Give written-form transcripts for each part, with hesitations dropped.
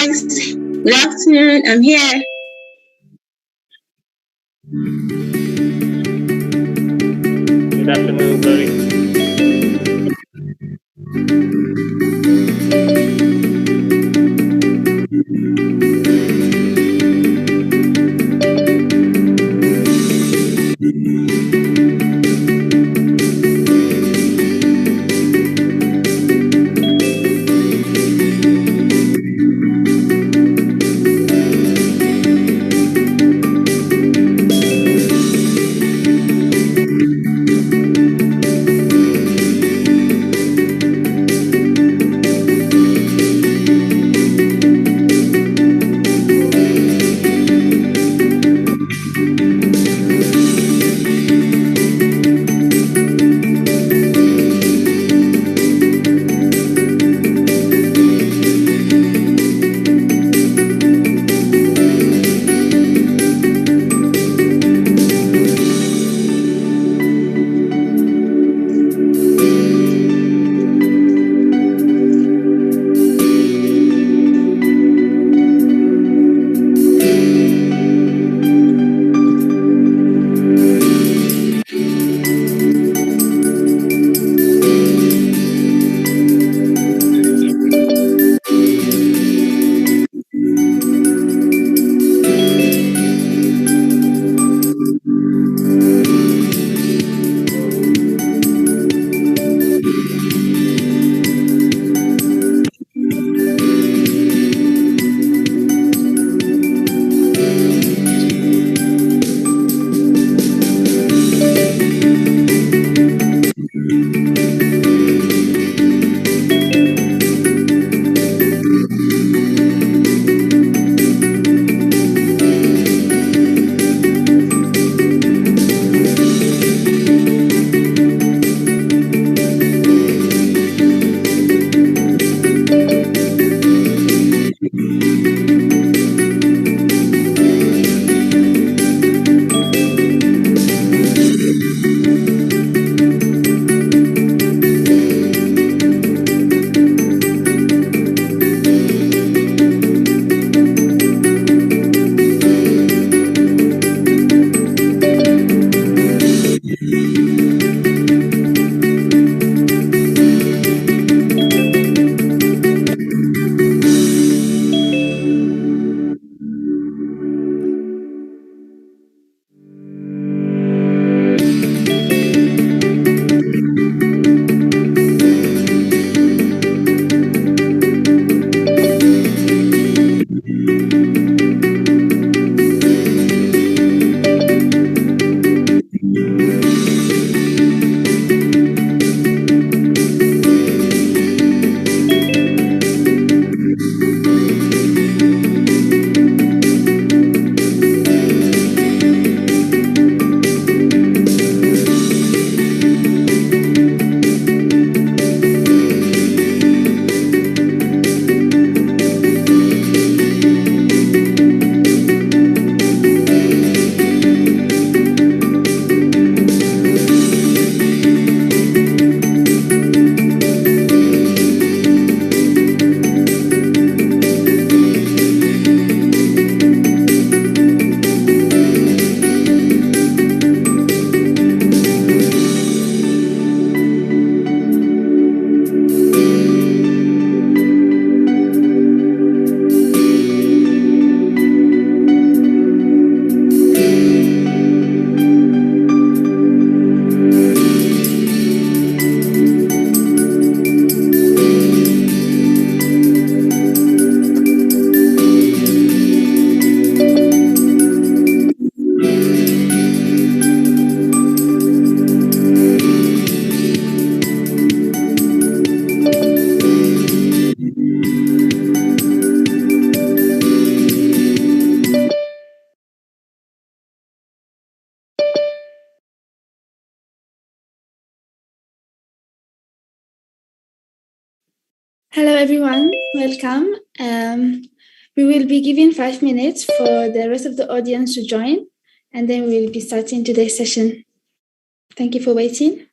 guys. Good afternoon. I'm here. Good afternoon, Glory. Hello, everyone. Welcome. We will be giving 5 minutes for the rest of the audience to join, and then we will be starting today's session. Thank you for waiting.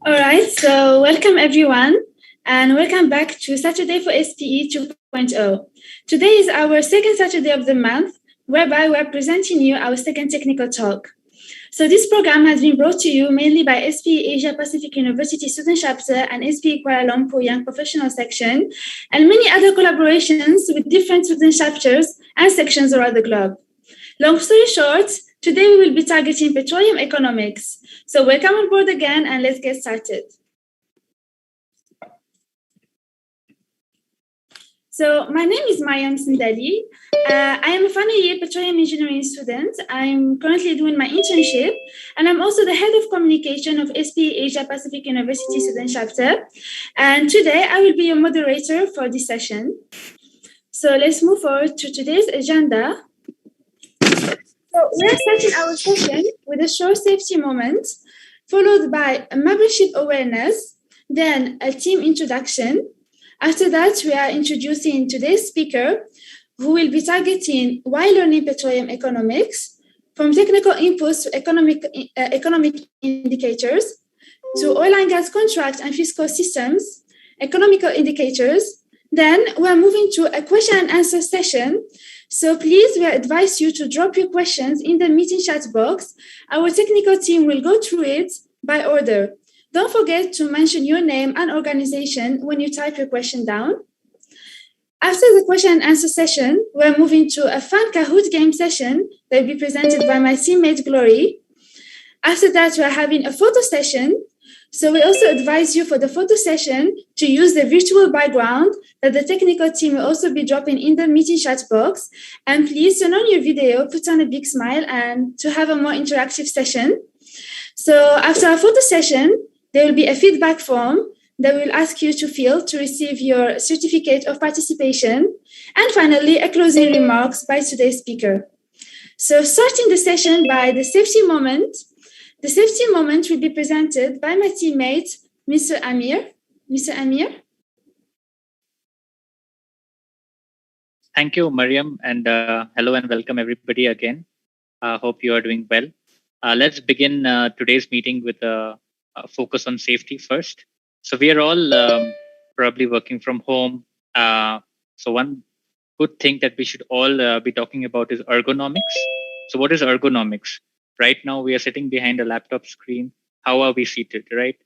All right, so welcome everyone, and welcome back to Saturday for SPE 2.0. Today is our second Saturday of the month, whereby we're presenting you our second technical talk. So this program has been brought to you mainly by SPE Asia Pacific University Student Chapter and SPE Kuala Lumpur Young Professional Section, and many other collaborations with different student chapters and sections around the globe. Long story short, today we will be targeting petroleum economics. So welcome on board again, and let's get started. So my name is Mayam Sindali. I am a final year petroleum engineering student. I'm currently doing my internship, and I'm also the head of communication of SPE Asia Pacific University Student Chapter. And today I will be your moderator for this session. So let's move forward to today's agenda. So we are starting our session with a short safety moment. followed by a membership awareness, then a team introduction. After that, we are introducing today's speaker, who will be targeting why learning petroleum economics, from technical inputs to economic indicators, to oil and gas contracts and fiscal systems, economical indicators. Then we're moving to a question and answer session. So please, we advise you to drop your questions in the meeting chat box. Our technical team will go through it by order. Don't forget to mention your name and organization when you type your question down. After the question and answer session, we're moving to a fun Kahoot game session that will be presented by my teammate, Glory. After that, we're having a photo session. So we also advise you for the photo session to use the virtual background that the technical team will also be dropping in the meeting chat box. And please turn on your video, put on a big smile, and to have a more interactive session. So after our photo session, there will be a feedback form that will ask you to fill to receive your certificate of participation. And finally, a closing remarks by today's speaker. So starting the session by the safety moment. The safety moment will be presented by my teammate, Mr. Amir. Mr. Amir. Thank you, Mariam, and hello and welcome everybody again. Hope you are doing well. Let's begin today's meeting with a focus on safety first. So we are all probably working from home. So one good thing that we should all be talking about is ergonomics. So what is ergonomics? Right now we are sitting behind a laptop screen. How are we seated, right?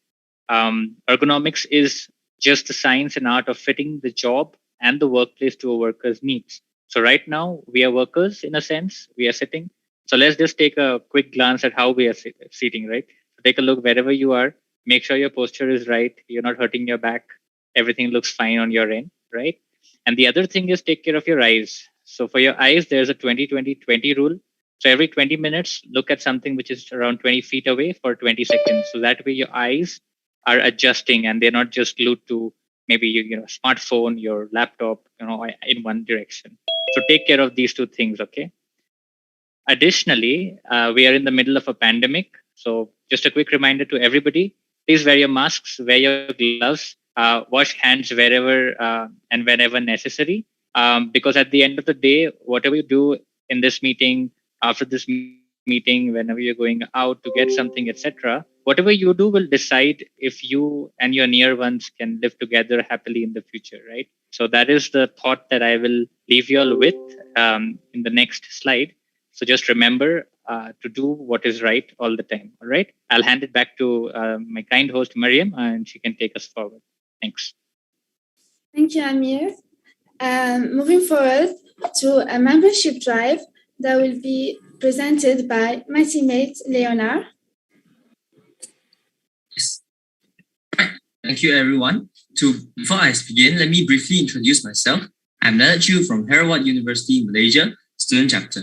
Ergonomics is just the science and art of fitting the job and the workplace to a worker's needs. So right now we are workers in a sense, we are sitting. So let's just take a quick glance at how we are sitting, right? So take a look wherever you are. Make sure your posture is right. You're not hurting your back. Everything looks fine on your end, right? And the other thing is take care of your eyes. So for your eyes, there's a 20-20-20 rule. So every 20 minutes, look at something which is around 20 feet away for 20 seconds. So that way your eyes are adjusting and they're not just glued to maybe your smartphone, your laptop, in one direction. So take care of these two things, okay? Additionally, we are in the middle of a pandemic. So just a quick reminder to everybody, please wear your masks, wear your gloves, wash hands wherever and whenever necessary. Because at the end of the day, whatever you do in this meeting, after this meeting, whenever you're going out to get something, etc., whatever you do will decide if you and your near ones can live together happily in the future, right? So that is the thought that I will leave you all with in the next slide. So just remember to do what is right all the time. All right. I'll hand it back to my kind host, Mariam, and she can take us forward. Thanks. Thank you, Amir. Moving forward to a membership drive that will be presented by my teammate, Leonard. Yes. Thank you, everyone. Before I begin, let me briefly introduce myself. I'm Leonard Chu from Harvard University, Malaysia, student chapter.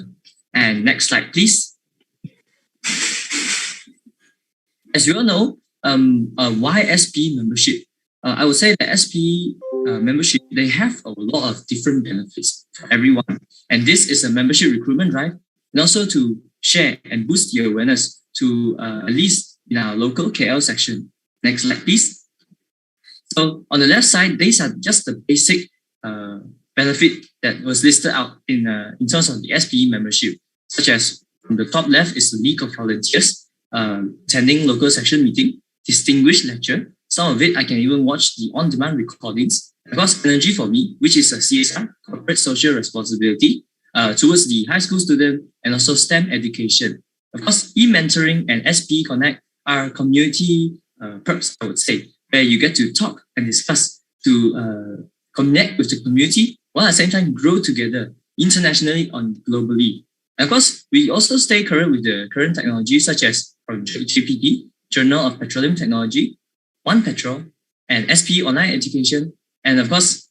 And next slide, please. As you all know, why SP membership? I would say that SP membership, they have a lot of different benefits for everyone. And this is a membership recruitment drive, and also to share and boost the awareness to at least in our local KL section. Next slide, please. So on the left side, these are just the basic benefit that was listed out in terms of the SPE membership, such as on the top left is the League of Volunteers, attending local section meeting, distinguished lecture. Some of it I can even watch the on-demand recordings. Of course, Energy for Me, which is a CSR, corporate social responsibility, towards the high school student, and also STEM education. Of course, e-mentoring and SPE Connect are community perks, I would say, where you get to talk and discuss to connect with the community, while at the same time grow together internationally and globally. And of course, we also stay current with the current technology such as from JPT, Journal of Petroleum Technology, One Petrol, and SPE Online Education, and of course,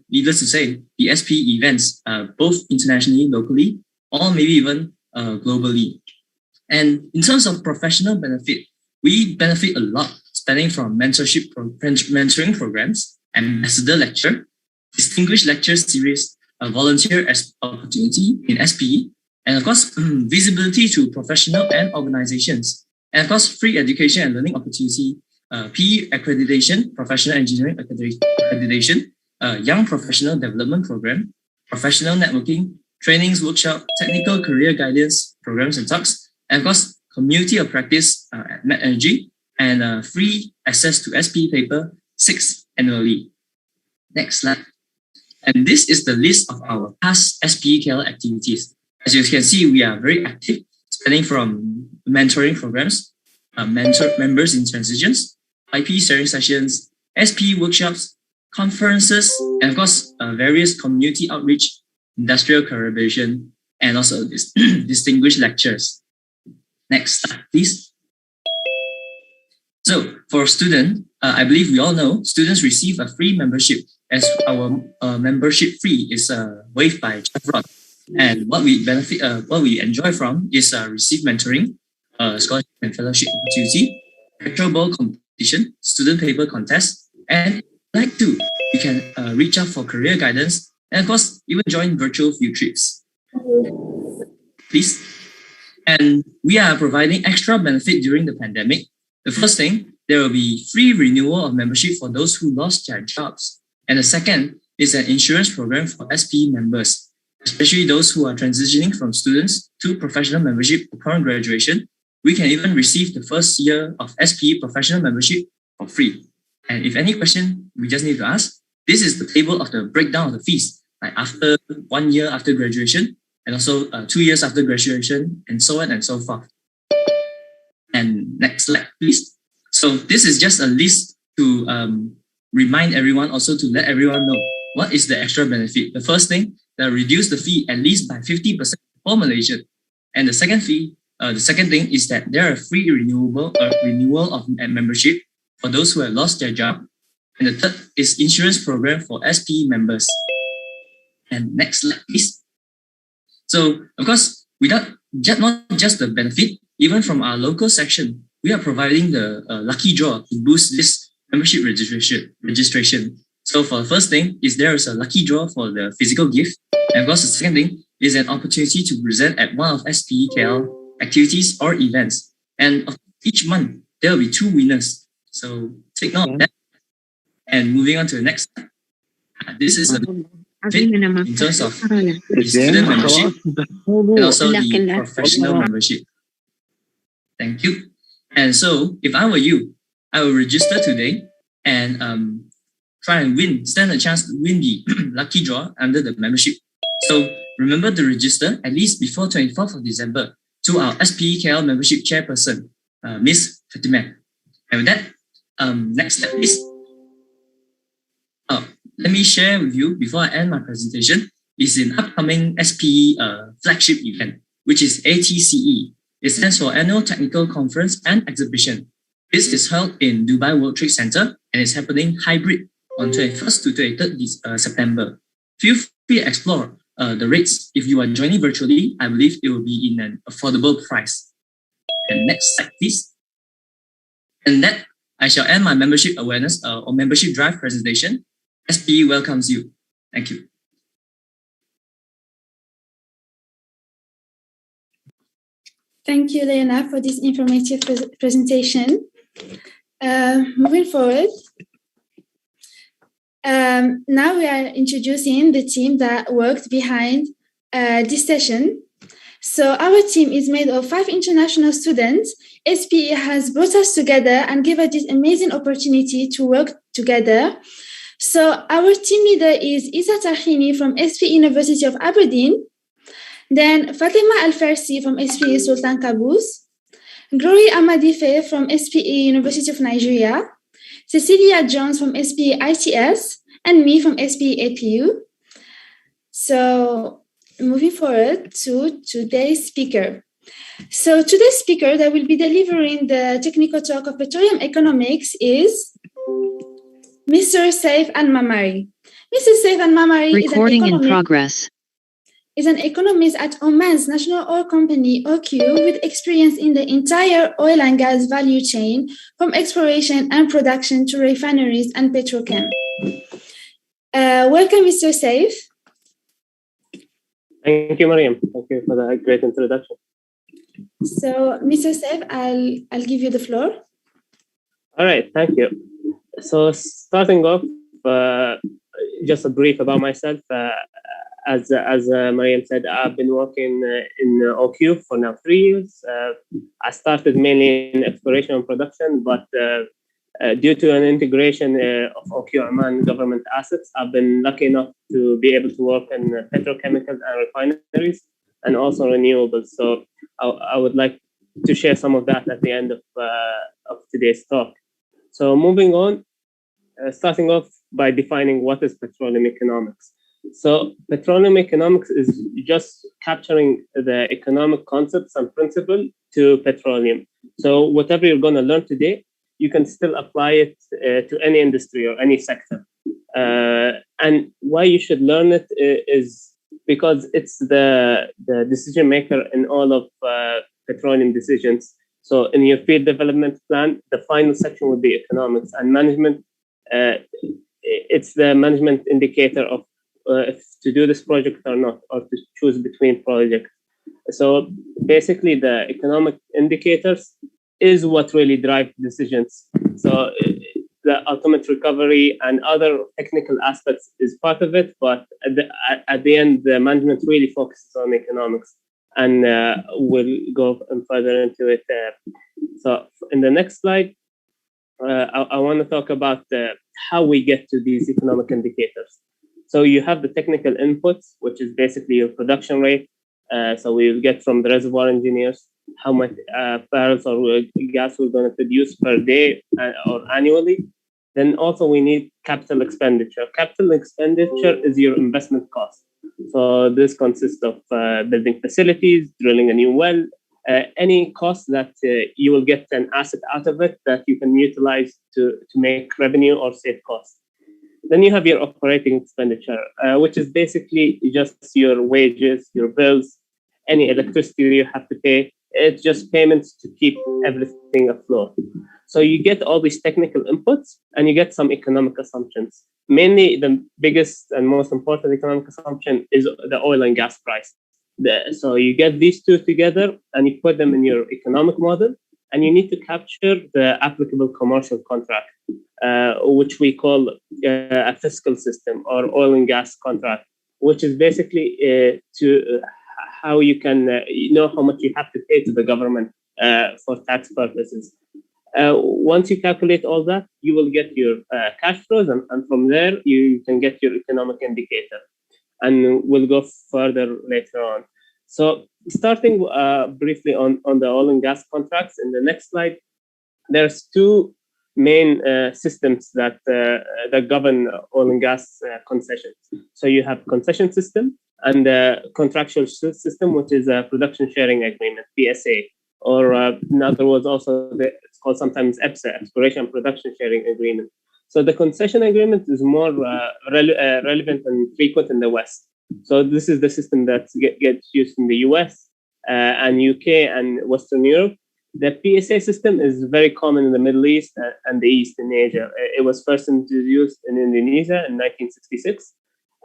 needless to say, the SPE events, both internationally, locally, or maybe even globally. And in terms of professional benefit, we benefit a lot, spanning from mentoring programs, ambassador lecture, distinguished lecture series, a volunteer opportunity in SPE, and of course, visibility to professional and organizations. And of course, free education and learning opportunity, PE accreditation, professional engineering accreditation, young professional development program, professional networking, trainings, workshop, technical career guidance, programs and talks, and of course, community of practice at MetEnergy, and free access to SP paper 6 annually. Next slide. And this is the list of our past SPEKL activities. As you can see, we are very active, spanning from mentoring programs, mentor members in transitions, IP sharing sessions, SP workshops, conferences, and of course, various community outreach, industrial collaboration, and also distinguished lectures. Next slide, please. So for student, I believe we all know students receive a free membership as our membership fee is waived by Chevron. And what we benefit, what we enjoy from is receive mentoring, scholarship and fellowship opportunity, lecture ball competition, student paper contest, and like to, you can reach out for career guidance, and of course, even join virtual field trips. Please. And we are providing extra benefit during the pandemic. The first thing, there will be free renewal of membership for those who lost their jobs. And the second is an insurance program for SP members, especially those who are transitioning from students to professional membership upon graduation. We can even receive the first year of SP professional membership for free. And if any question, we just need to ask. This is the table of the breakdown of the fees, like after 1 year after graduation, and also 2 years after graduation, and so on and so forth. And next slide, please. So this is just a list to remind everyone, also to let everyone know what is the extra benefit. The first thing, that reduce the fee at least by 50% for Malaysian. And the second thing is that there are free renewal of membership for those who have lost their job. And the third is insurance program for SP members. And next slide, please. So, of course, not just the benefit, even from our local section, we are providing the lucky draw to boost this membership registration. So for the first thing is there is a lucky draw for the physical gift. And of course, the second thing is an opportunity to present at one of SPEKL activities or events. And each month, there will be 2 winners. So take note of that. And moving on to the next slide. This is a fit in terms of the student membership and also the professional membership. Thank you. And so if I were you, I will register today and try and stand a chance to win the lucky draw under the membership. So remember to register at least before 24th of December to our SPEKL membership chairperson, Miss Fatima. And with that, next step please. Let me share with you before I end my presentation is an upcoming SPE flagship event, which is ATCE. It stands for Annual Technical Conference and Exhibition. This is held in Dubai World Trade Center and is happening hybrid on 21st to 23rd September. Feel free to explore the rates. If you are joining virtually, I believe it will be in an affordable price. And next slide, please. And that, I shall end my membership awareness or membership drive presentation. SPE welcomes you. Thank you. Thank you, Leona, for this informative presentation. Moving forward, now we are introducing the team that worked behind this session. So our team is made of 5 international students. SPE has brought us together and gave us this amazing opportunity to work together. So our team leader is Isa Tahini from SPE University of Aberdeen. Then Fatima Al-Farsi from SPE Sultan Qaboos. Glory Amadife from SPE University of Nigeria. Cecilia Jones from SPE ITS. And me from SPE APU. So moving forward to today's speaker. So today's speaker that will be delivering the technical talk of petroleum economics is Mr. Saif Al-Mamari. Mr. Saif Al-Mamari is an economist at Oman's National Oil Company, OQ, with experience in the entire oil and gas value chain, from exploration and production to refineries and petrochem. Welcome, Mr. Saif. Thank you, Mariam. Thank you for that great introduction. So, Mr. Saif, I'll give you the floor. All right, thank you. So starting off, just a brief about myself. As Mariam said, I've been working in OQ for now 3 years. I started mainly in exploration and production, but due to an integration of OQ Oman government assets, I've been lucky enough to be able to work in petrochemicals and refineries and also renewables. So I would like to share some of that at the end of today's talk. So moving on, starting off by defining what is petroleum economics. So petroleum economics is just capturing the economic concepts and principles to petroleum. So whatever you're going to learn today, you can still apply it to any industry or any sector. And why you should learn it is because it's the decision maker in all of petroleum decisions. So in your field development plan, the final section would be economics and management. It's the management indicator of if to do this project or not, or to choose between projects. So basically, the economic indicators is what really drive decisions. So the ultimate recovery and other technical aspects is part of it, but at the end, the management really focuses on economics, and we'll go further into it. So in the next slide, I want to talk about how we get to these economic indicators. So you have the technical inputs, which is basically your production rate. So we will get from the reservoir engineers how much barrels or gas we're going to produce per day or annually. Then also we need capital expenditure. Capital expenditure is your investment cost. So this consists of building facilities, drilling a new well, any cost that you will get an asset out of it that you can utilize to make revenue or save costs. Then you have your operating expenditure, which is basically just your wages, your bills, any electricity you have to pay. It's just payments to keep everything afloat. So you get all these technical inputs and you get some economic assumptions. Mainly the biggest and most important economic assumption is the oil and gas price. So you get these two together and you put them in your economic model, and you need to capture the applicable commercial contract, which we call a fiscal system or oil and gas contract, which is basically how you can know how much you have to pay to the government for tax purposes. Once you calculate all that, you will get your cash flows, and from there you can get your economic indicator. And we'll go further later on. So starting briefly on the oil and gas contracts, in the next slide, there's two main systems that govern oil and gas concessions. So you have concession system and contractual system, which is a production sharing agreement, PSA, or in other words, also it's called sometimes EPSA, exploration production sharing agreement. So the concession agreement is more relevant and frequent in the West. So this is the system that gets used in the US and UK and Western Europe. The PSA system is very common in the Middle East and the East in Asia. It was first introduced in Indonesia in 1966.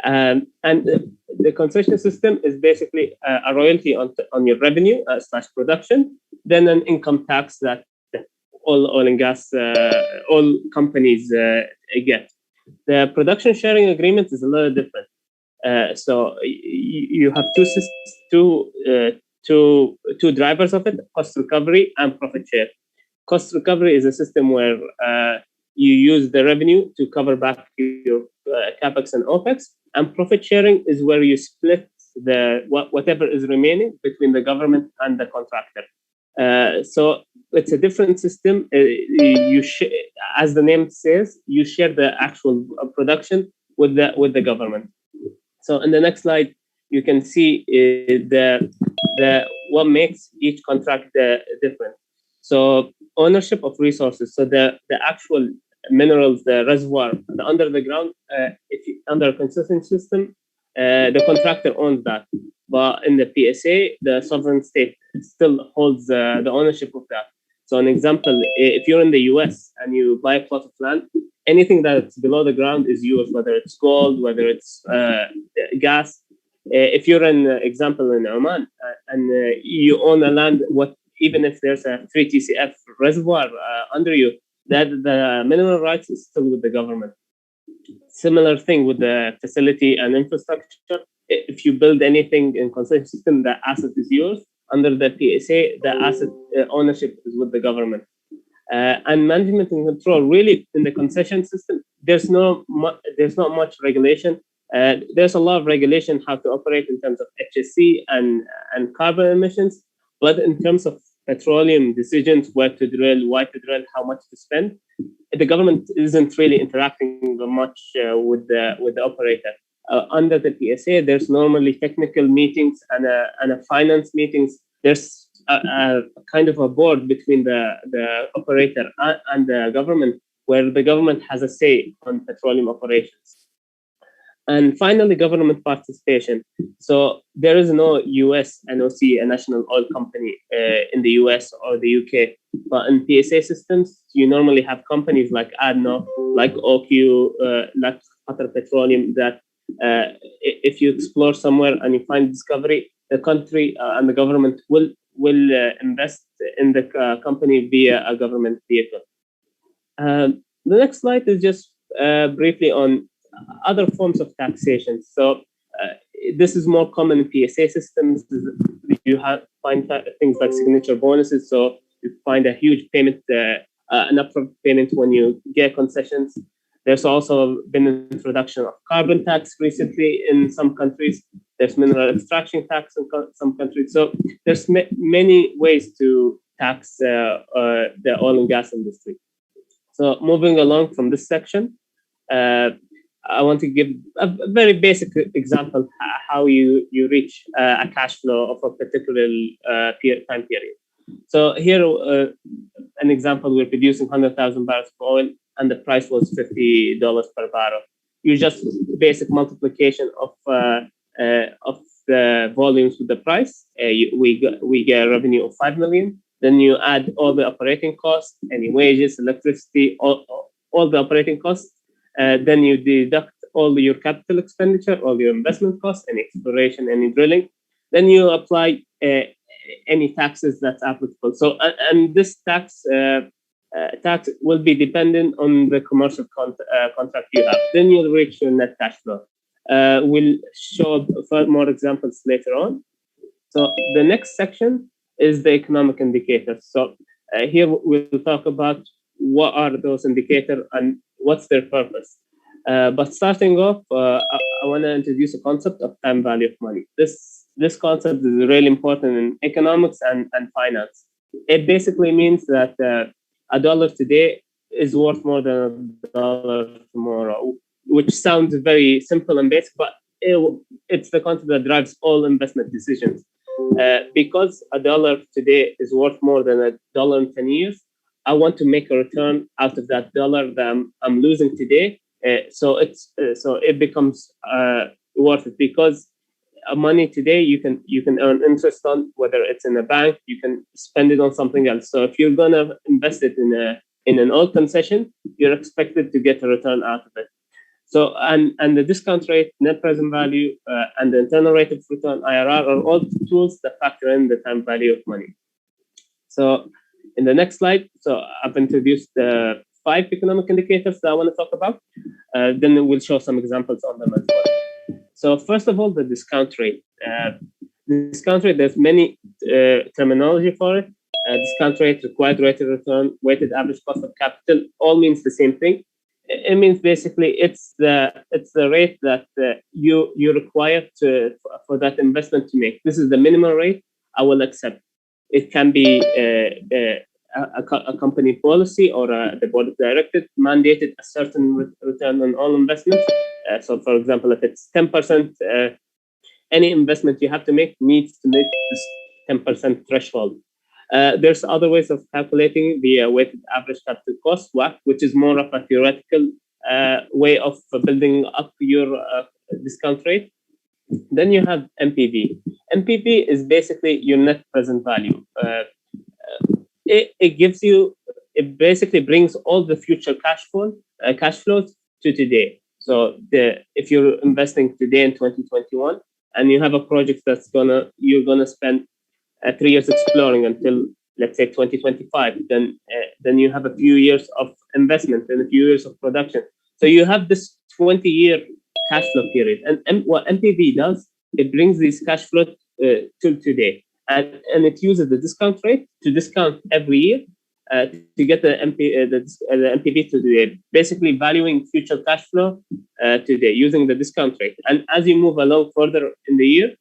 And the concession system is basically a royalty on your revenue / production, then an income tax that all oil and gas, all companies get. The production sharing agreement is a little different. So you have two drivers of it: cost recovery and profit share. Cost recovery is a system where you use the revenue to cover back your capex and opex, and profit sharing is where you split whatever is remaining between the government and the contractor. So it's a different system. As the name says, you share the actual production with the government. So in the next slide, you can see what makes each contract different. So ownership of resources. So the actual minerals, the reservoir, under the ground, under a concession system, the contractor owns that. But in the PSA, the sovereign state still holds the ownership of that. So an example, if you're in the US and you buy a plot of land, anything that's below the ground is yours, whether it's gold, whether it's gas. If you're an example in Oman and you own a land, what even if there's a 3 TCF reservoir under you, that the mineral rights is still with the government. Similar thing with the facility and infrastructure. If you build anything in concession system, the asset is yours. Under the PSA, the asset ownership is with the government. And management and control, really, in the concession system, there's not much regulation. There's a lot of regulation how to operate in terms of HSE and carbon emissions, but in terms of petroleum decisions, where to drill, why to drill, how much to spend, the government isn't really interacting much with the operator. Under the PSA, there's normally technical meetings and a finance meetings. There's a kind of a board between the operator and the government, where the government has a say on petroleum operations. And finally, government participation. So there is no US NOC, a national oil company in the US or the UK. But in PSA systems, you normally have companies like ADNOC, like OQ, like Qatar Petroleum, that if you explore somewhere and you find discovery, the country and the government will invest in the company via a government vehicle. The next slide is just briefly on other forms of taxation. So this is more common in PSA systems. You find things like signature bonuses. So you find a huge payment, an upfront payment when you get concessions. There's also been an introduction of carbon tax recently in some countries. There's mineral extraction tax in some countries. So there's many ways to tax the oil and gas industry. So moving along from this section, I want to give a very basic example how you reach a cash flow of a particular time period. So here, an example, we're producing 100,000 barrels of oil, and the price was $50 per barrel. You just basic multiplication of the volumes with the price. We get a revenue of 5 million. Then you add all the operating costs, any wages, electricity, all the operating costs. Then you deduct all your capital expenditure, all your investment costs, any exploration, any drilling. Then you apply any taxes that's applicable. So, and this tax will be dependent on the commercial contract you have. Then you'll reach your net cash flow. We'll show more examples later on. So the next section is the economic indicators. So here we'll talk about what are those indicators and what's their purpose. But starting off, I want to introduce a concept of time value of money. This concept is really important in economics and finance. It basically means that a dollar today is worth more than $1 tomorrow, which sounds very simple and basic, but it's the concept that drives all investment decisions. Because a dollar today is worth more than $1 in 10 years, I want to make a return out of that dollar that I'm losing today. So it becomes worth it, because money today you can earn interest on, whether it's in a bank, you can spend it on something else. So if you're gonna invest it in an oil concession, you're expected to get a return out of it. So and the discount rate, net present value, and the internal rate of return (IRR) are all tools that factor in the time value of money. So in the next slide, so I've introduced the 5 economic indicators that I want to talk about. Then we'll show some examples on them as well. So first of all, the discount rate. Discount rate, there's many terminology for it. Discount rate, required rate of return, weighted average cost of capital, all means the same thing. It means basically it's the rate that you require for that investment to make. This is the minimum rate I will accept. It can be a company policy or the board of directors mandated a certain return on all investments. So, for example, if it's 10%, any investment you have to make needs to meet this 10% threshold. There's other ways of calculating the weighted average capital cost, WACC, which is more of a theoretical way of building up your discount rate. Then you have NPV. NPV is basically your net present value. It basically brings all the future cash flows to today. So if you're investing today in 2021 and you have a project you're gonna spend 3 years exploring until let's say 2025, then you have a few years of investment and a few years of production. So you have this 20-year cash flow period. And what NPV does, it brings these cash flow till today. And it uses the discount rate to discount every year to get the NPV to today, basically valuing future cash flow today using the discount rate. And as you move along further in the year,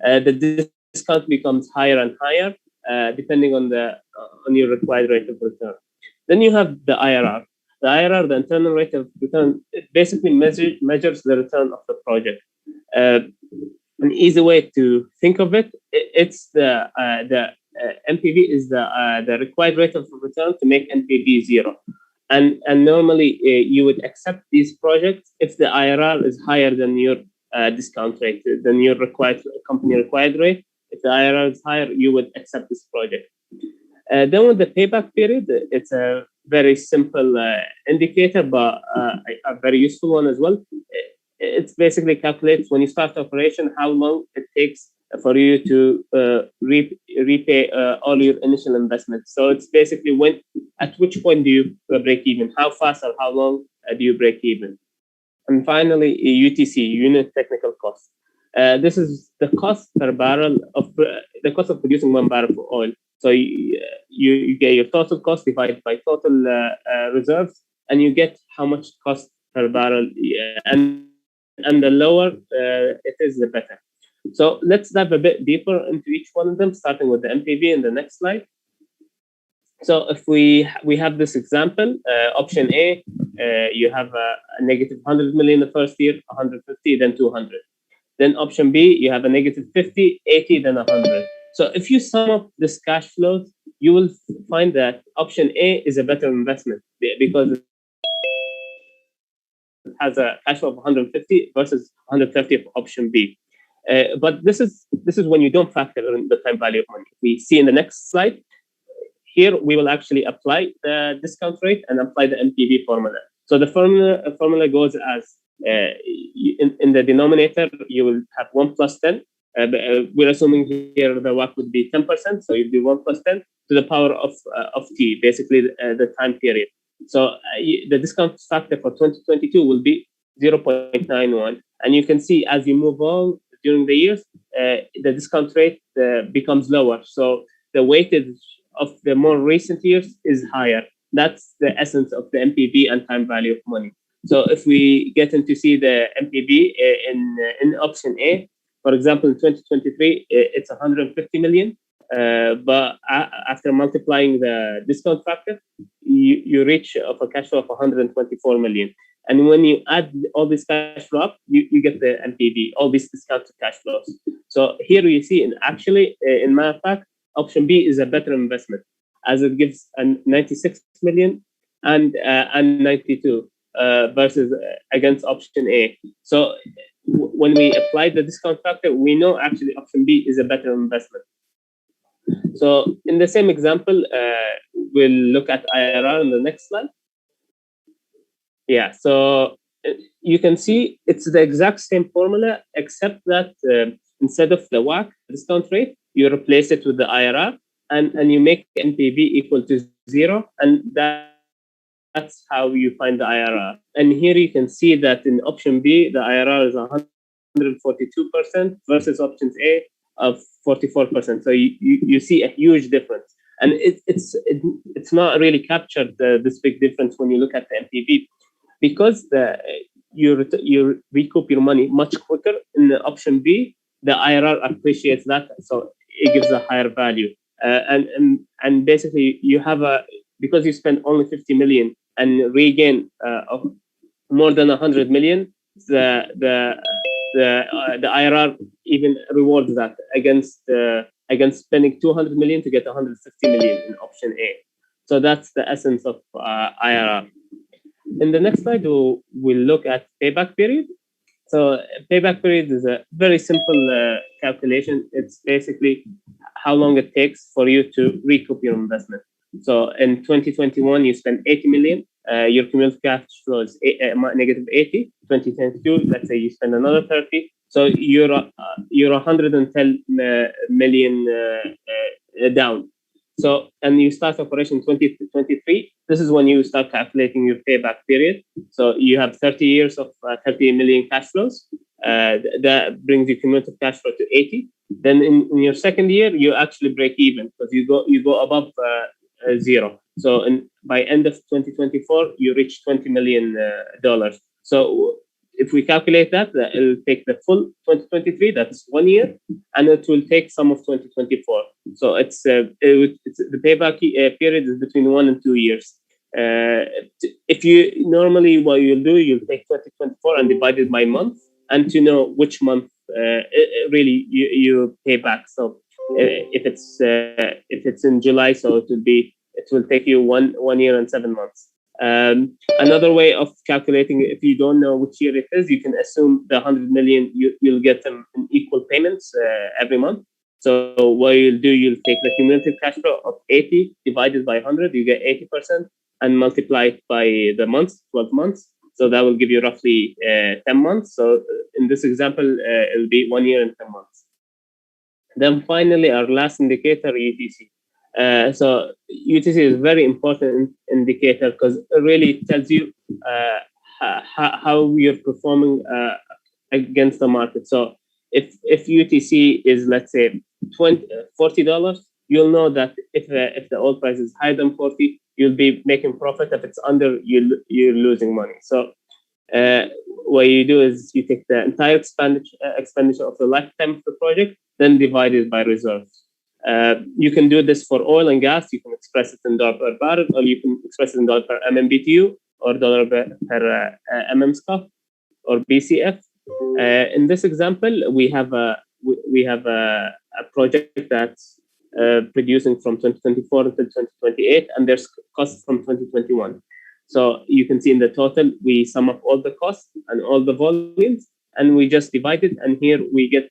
the discount becomes higher and higher depending on your required rate of return. Then you have the IRR. The IRR, the internal rate of return, it basically measures the return of the project. An easy way to think of it, it's the NPV is the required rate of return to make NPV 0. And normally you would accept these projects if the IRR is higher than your discount rate, than your company required rate. If the IRR is higher, you would accept this project. Then with the payback period, it's a very simple indicator, but a very useful one as well. It's basically calculates when you start operation, how long it takes for you to repay all your initial investments. So it's basically at which point do you break even? How fast or how long do you break even? And finally, UTC, unit technical cost. This is the cost per barrel of the cost of producing 1 barrel of oil. So you get your total cost divided by total reserves, and you get how much cost per barrel. And the lower it is, the better. So let's dive a bit deeper into each one of them, starting with the NPV in the next slide. So if we have this example, option A, you have a negative 100 million the first year, 150, then 200. Then option B, you have a negative 50, 80, then 100. So if you sum up this cash flows, you will find that option A is a better investment because it has a cash flow of 150 versus 150 of option B. But this is when you don't factor in the time value of money. We see in the next slide. Here we will actually apply the discount rate and apply the NPV formula. So the formula goes as in the denominator you will have 1 plus 10. We're assuming here the WACC would be 10%, so you'd be 1 plus 10 to the power of t, basically the time period. So the discount factor for 2022 will be 0.91, and you can see as you move on during the years, the discount rate becomes lower. So the weightage of the more recent years is higher. That's the essence of the NPV and time value of money. So if we get into see the NPV in option A, for example, in 2023, it's 150 million. But after multiplying the discount factor, you reach a cash flow of 124 million. And when you add all this cash flow up, you get the NPV, all these discounted cash flows. So here you see, in matter of fact, option B is a better investment, as it gives 96 million and 92 versus against option A. So when we apply the discount factor, we know actually option B is a better investment. So in the same example, we'll look at IRR in the next slide. Yeah, so you can see it's the exact same formula, except that instead of the WACC discount rate, you replace it with the IRR, and you make NPV equal to 0, and that's how you find the IRR. And here you can see that in option B, the IRR is 142% versus options A of 44%. So you see a huge difference, and it's not really captured this big difference when you look at the NPV, because you recoup your money much quicker in the option B. The IRR appreciates that, so it gives a higher value. And basically you have because you spend only 50 million and regain more than 100 million, the IRR even rewards that against spending 200 million to get 150 million in option A. So that's the essence of IRR. In the next slide, we'll look at payback period. So payback period is a very simple calculation. It's basically how long it takes for you to recoup your investment. So in 2021, you spent 80 million. Your cumulative cash flow is negative 80. 2022, let's say you spend another 30. So you're 110 million down. So, and you start operation 2023. This is when you start calculating your payback period. So you have 30 years of 30 million cash flows. That brings your cumulative cash flow to 80. Then in your second year, you actually break even because you go above zero. So by end of 2024, you reach $20 million. So if we calculate that, it'll take the full 2023, that's 1 year, and it will take some of 2024. So it's the payback period is between 1 and 2 years. If you normally what you'll do, you'll take 2024 and divide it by month, and to know which month really you pay back. So if it's in July, so it will take you 1 year and 7 months. Another way of calculating, if you don't know which year it is, you can assume the 100 million you'll get them in equal payments every month. So what you'll do, you'll take the cumulative cash flow of 80 divided by 100, you get 80%, and multiply it by the months, 12 months. So that will give you roughly 10 months. So in this example, it'll be 1 year and 10 months. Then finally, our last indicator, UTC. So UTC is a very important indicator because it really tells you how you're performing against the market. So if UTC is, let's say, $40, you'll know that if the oil price is higher than 40, you'll be making profit. If it's under, you're losing money. So what you do is you take the entire expenditure of the lifetime of the project, then divide it by reserves. You can do this for oil and gas. You can express it in dollar per barrel, or you can express it in dollar per MMBTU, or dollar per MMSCF, or BCF. In this example, we have a project that's producing from 2024 until 2028, and there's costs from 2021. So you can see in the total, we sum up all the costs and all the volumes, and we just divide it. And here we get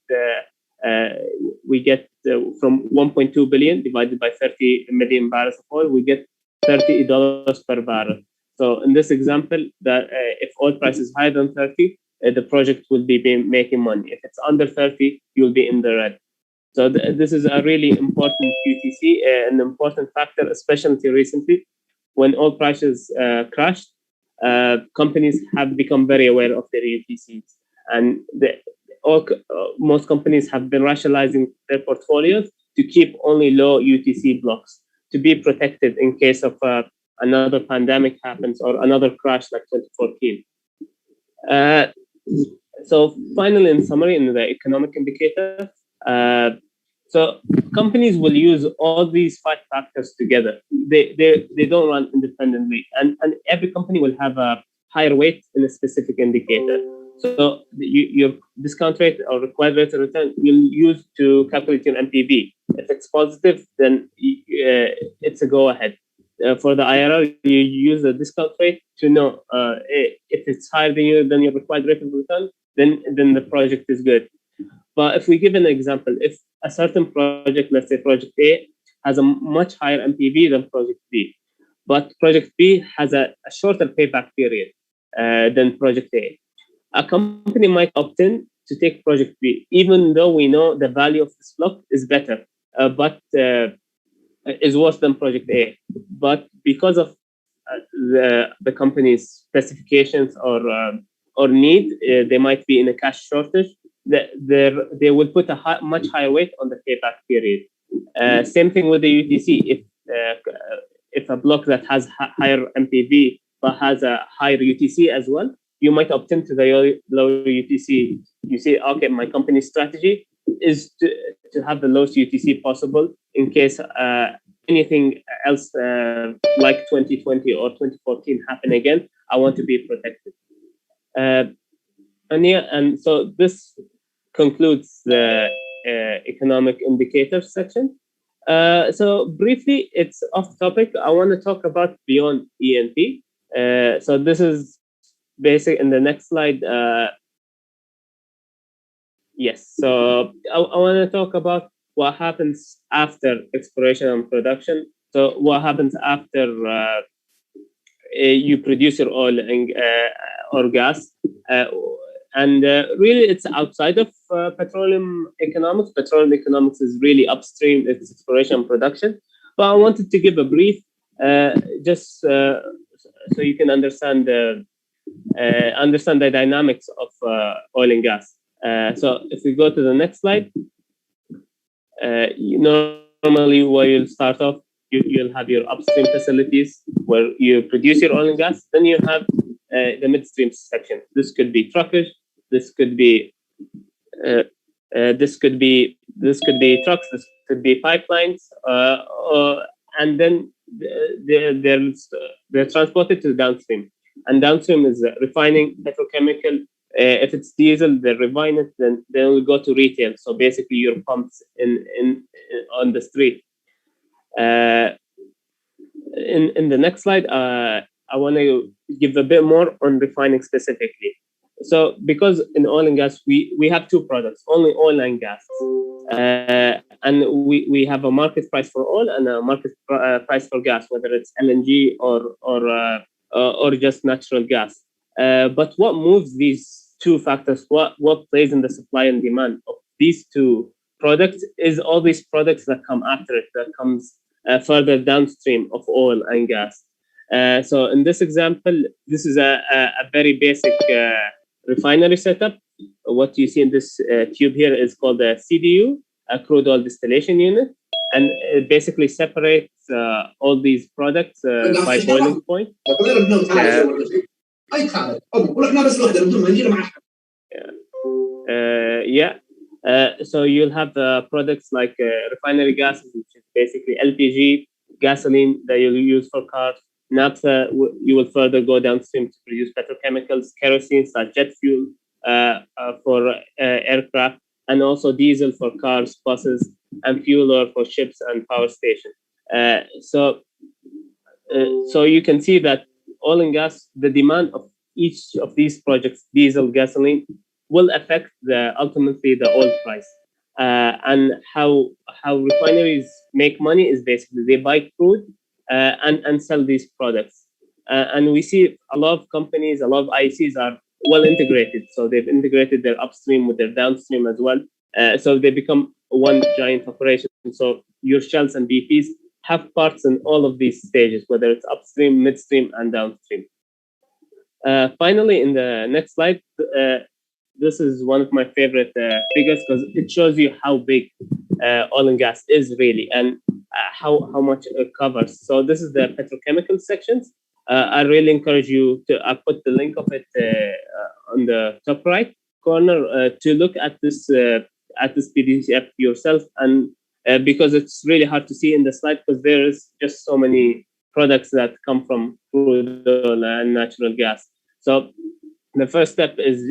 from 1.2 billion divided by 30 million barrels of oil, we get $30 per barrel. So in this example, that if oil price is higher than 30, the project will be making money. If it's under 30, you'll be in the red. So this is a really important UTC, an important factor, especially recently when oil prices crashed. Companies have become very aware of their UTCs, and most companies have been rationalizing their portfolios to keep only low UTC blocks to be protected in case of another pandemic happens or another crash like 2014. So finally, in summary, in the economic indicator, so companies will use all these 5 factors together. They don't run independently, and every company will have a higher weight in a specific indicator. So your discount rate or required rate of return you'll use to calculate your NPV. If it's positive, then it's a go ahead. For the IRR, you use the discount rate to know if it's higher than your required rate of return, then the project is good. But if we give an example, if a certain project, let's say project A, has a much higher NPV than project B, but project B has a shorter payback period than project A, a company might opt in to take project B, even though we know the value of this block is better, but is worse than project A. But because of the company's specifications or need, they might be in a cash shortage. They will put a much higher weight on the payback period. Same thing with the UTC. If a block that has higher MPV but has a higher UTC as well, you might opt into the lower UTC. You say, okay, my company's strategy is to have the lowest UTC possible in case anything else like 2020 or 2014 happen again. I want to be protected. And so this concludes the economic indicators section. So briefly, it's off topic. I want to talk about beyond E&P. So this is basic. In the next slide, yes. So I want to talk about what happens after exploration and production. So what happens after you produce your oil and or gas, and really it's outside of petroleum economics. Petroleum economics is really upstream, it's exploration and production. But I wanted to give a brief, just so you can understand the dynamics of oil and gas. So if we go to the next slide, normally where you'll start off, you'll have your upstream facilities where you produce your oil and gas. Then you have the midstream section. This could be truckers. This could be trucks. This could be pipelines. And then they're transported to the downstream. And downstream is refining, petrochemical. If it's diesel, they refine it. Then will go to retail. So basically, your pumps on the street. In the next slide, I want to give a bit more on refining specifically. So because in oil and gas, we have two products, only oil and gas. And we have a market price for oil and a market price for gas, whether it's LNG or just natural gas. But what moves these two factors, what plays in the supply and demand of these two products is all these products that come after it, that comes further downstream of oil and gas. So in this example, this is a very basic refinery setup. What you see in this tube here is called a CDU, a crude oil distillation unit, and it basically separates all these products by boiling point. So you'll have products like refinery gases, which is basically LPG, gasoline that you'll use for cars, naphtha. You will further go downstream to produce petrochemicals, kerosene, jet fuel for aircraft, and also diesel for cars, buses, and fuel oil for ships and power stations. So you can see that oil and gas, the demand of each of these projects, diesel, gasoline, will affect ultimately the oil price. And how refineries make money is basically they buy crude and sell these products. And we see a lot of companies, a lot of IECs are well integrated. So they've integrated their upstream with their downstream as well. So they become one giant operation. So your Shells and BPs have parts in all of these stages, whether it's upstream, midstream, and downstream. Finally, in the next slide, this is one of my favorite figures because it shows you how big oil and gas is really and how much it covers. So this is the petrochemical sections. I really encourage you to, I put the link of it on the top right corner to look at this PDF yourself, and because it's really hard to see in the slide because there is just so many products that come from crude oil and natural gas. So the first step is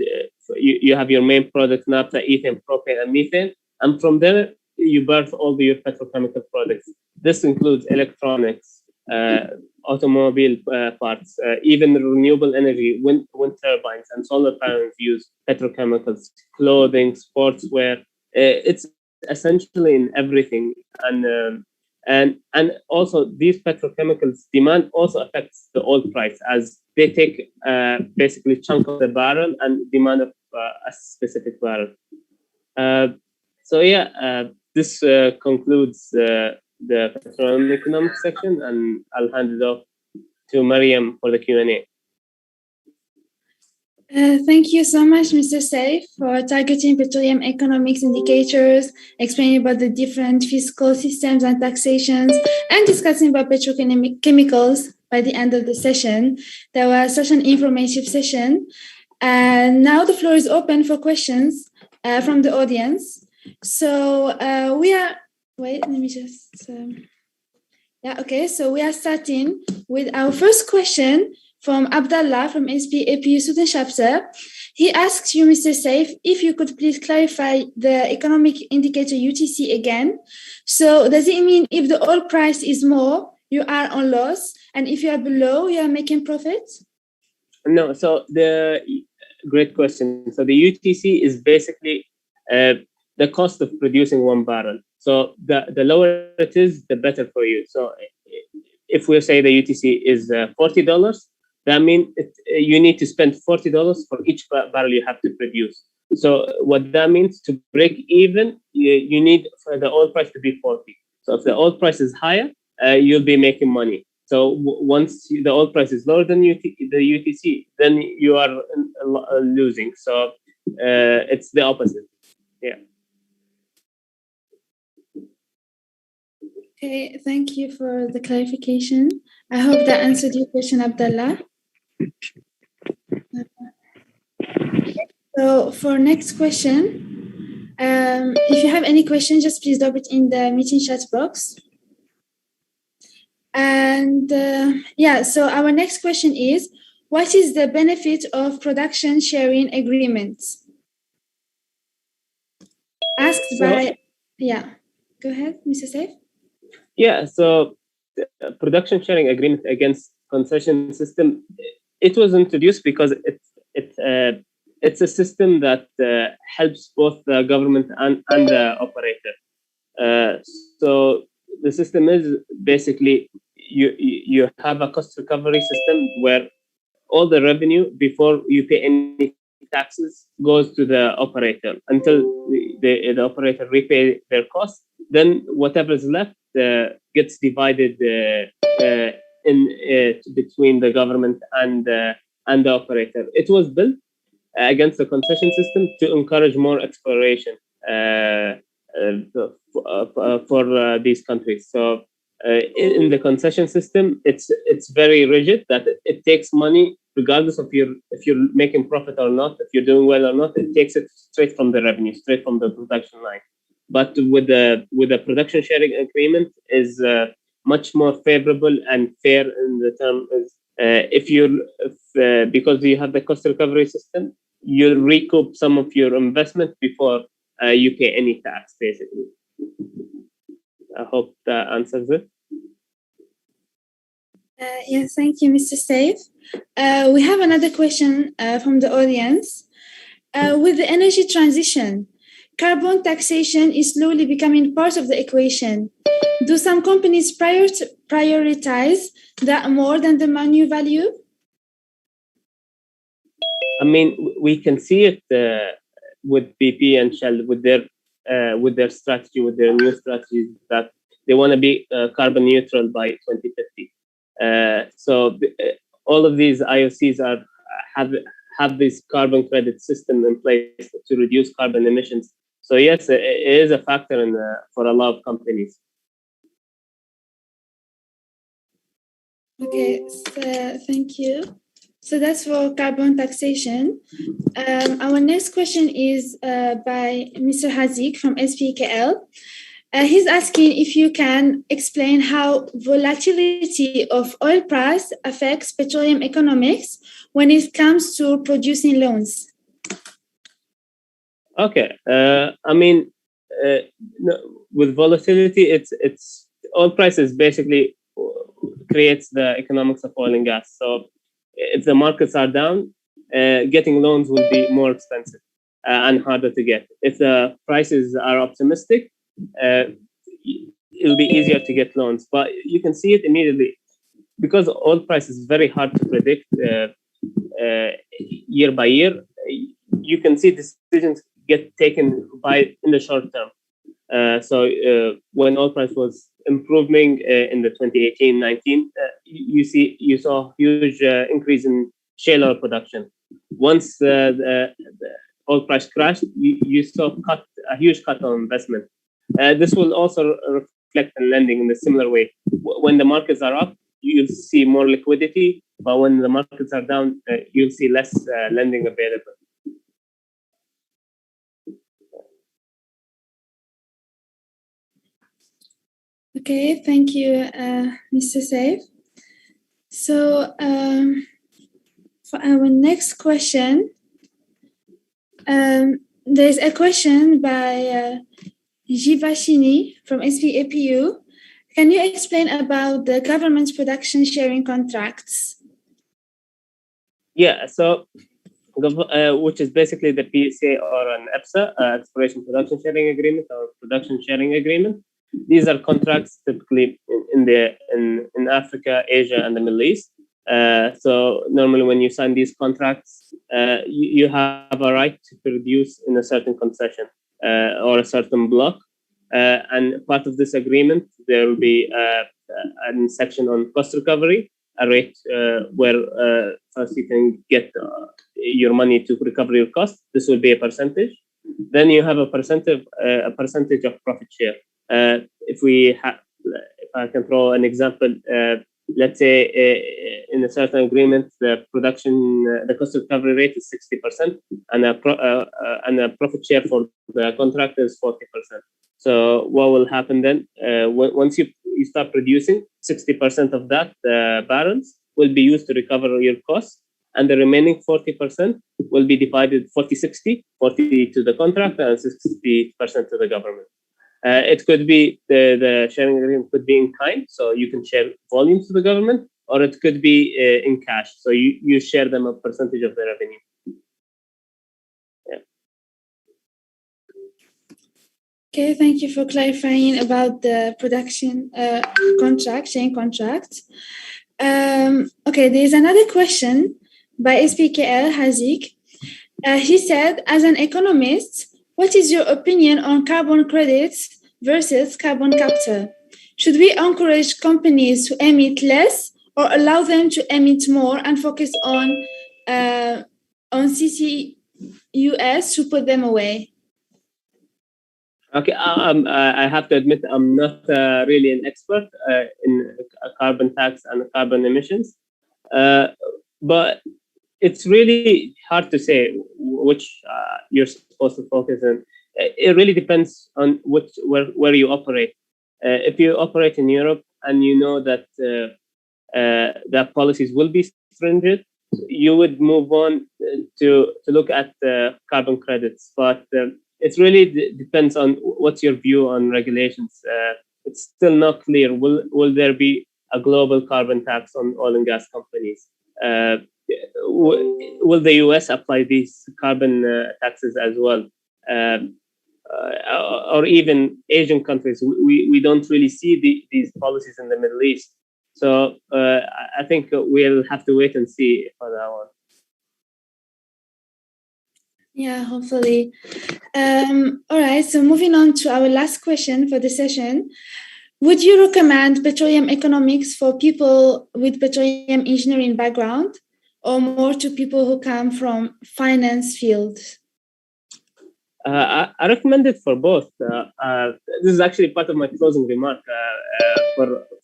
you have your main products, naphtha, ethane, propane, and methane. And from there, you birth all your petrochemical products. This includes electronics, automobile parts, even renewable energy, wind turbines, and solar panels use petrochemicals, clothing, sportswear. It's essentially in everything. And also these petrochemicals demand also affects the oil price as they take basically chunk of the barrel and demand of a specific barrel. This concludes the petroleum economics section, and I'll hand it off to Mariam for the Q&A. Thank you so much, Mr. Saif, for targeting petroleum economics indicators, explaining about the different fiscal systems and taxations, and discussing about petrochemicals by the end of the session. That was such an informative session. And now the floor is open for questions from the audience. So so we are starting with our first question from Abdallah from SP APU Student Chapter. He asks you, Mr. Saif, if you could please clarify the economic indicator UTC again. So does it mean if the oil price is more, you are on loss, and if you are below, you are making profits? No, so great question. So the UTC is basically the cost of producing one barrel. So the lower it is, the better for you. So if we say the UTC is $40, that means you need to spend $40 for each barrel you have to produce. So what that means, to break even, you need for the oil price to be 40. So if the oil price is higher, you'll be making money. So once the oil price is lower than the UTC, then you are losing. So it's the opposite. Yeah. Okay, thank you for the clarification. I hope that answered your question, Abdullah. So for next question, if you have any questions, just please drop it in the meeting chat box. And so our next question is, what is the benefit of production sharing agreements? Asked by, go ahead, Mr. Saif. Yeah, so the production sharing agreement against concession system, it was introduced because it's a system that helps both the government and the operator. So the system is basically you have a cost recovery system where all the revenue before you pay any taxes goes to the operator until the operator repay their costs. Then whatever is left gets divided between the government and the operator. It was built against the concession system to encourage more exploration for these countries. So in the concession system, it's very rigid that it takes money regardless of if you're making profit or not, if you're doing well or not. It takes it straight from the revenue, straight from the production line. But with the production sharing agreement is much more favorable and fair in the term is because you have the cost recovery system, you'll recoup some of your investment before you pay any tax, basically. I hope that answers it. Yes, thank you, Mr. Saif. We have another question from the audience. With the energy transition, carbon taxation is slowly becoming part of the equation. Do some companies prioritize that more than the money value? I mean, we can see it with BP and Shell with their strategy, with their new strategies that they want to be carbon neutral by 2050. So all of these IOCs have this carbon credit system in place to reduce carbon emissions. So yes, it is a factor for a lot of companies. Okay, so thank you. So that's for carbon taxation. Our next question is by Mr. Hazik from SPKL. He's asking if you can explain how volatility of oil price affects petroleum economics when it comes to producing loans. Okay, I mean, with volatility, it's oil prices basically creates the economics of oil and gas. So if the markets are down, getting loans will be more expensive and harder to get. If the prices are optimistic, it'll be easier to get loans. But you can see it immediately because oil price is very hard to predict year by year. You can see decisions get taken in the short term. So when oil price was improving in the 2018-19, you saw a huge increase in shale oil production. Once the oil price crashed, you saw a huge cut on investment. This will also reflect in lending in a similar way. When the markets are up, you'll see more liquidity, but when the markets are down, you'll see less lending available. Okay, thank you, Mr. Saif. So for our next question, there's a question by Jivashini from SPAPU. Can you explain about the government's production sharing contracts? Yeah, so which is basically the PSA or an EPSA, Exploration Production Sharing Agreement or Production Sharing Agreement. These are contracts typically in Africa, Asia, and the Middle East. So normally when you sign these contracts, you have a right to produce in a certain concession or a certain block. And part of this agreement, there will be a section on cost recovery, a rate where first you can get your money to recover your cost. This will be a percentage. Then you have a percentage of profit share. If I can throw an example, let's say in a certain agreement, the cost recovery rate is 60%, and a profit share for the contractor is 40%. So what will happen then? Once you start producing, 60% of that barrels will be used to recover your costs, and the remaining 40% will be divided 40-60, 40 to the contractor and 60% to the government. It could be the sharing agreement could be in kind, so you can share volumes to the government, or it could be in cash, so you share them a percentage of the revenue. Okay, thank you for clarifying about the production chain contract. Okay, there is another question by SPKL Hazik. He said, as an economist, what is your opinion on carbon credits versus carbon capture? Should we encourage companies to emit less or allow them to emit more and focus on CCUS to put them away? Okay, I have to admit I'm not really an expert in carbon tax and carbon emissions, but it's really hard to say which you're supposed to focus on. It really depends on where you operate. If you operate in Europe and you know that that policies will be stringent, you would move on to look at carbon credits, but it really depends on what's your view on regulations. It's still not clear. Will there be a global carbon tax on oil and gas companies? Will the US apply these carbon taxes as well? Or even Asian countries? We don't really see these policies in the Middle East. So I think we'll have to wait and see for that one. Yeah, hopefully. All right, so moving on to our last question for the session. Would you recommend petroleum economics for people with petroleum engineering background or more to people who come from finance field? I recommend it for both. This is actually part of my closing remark.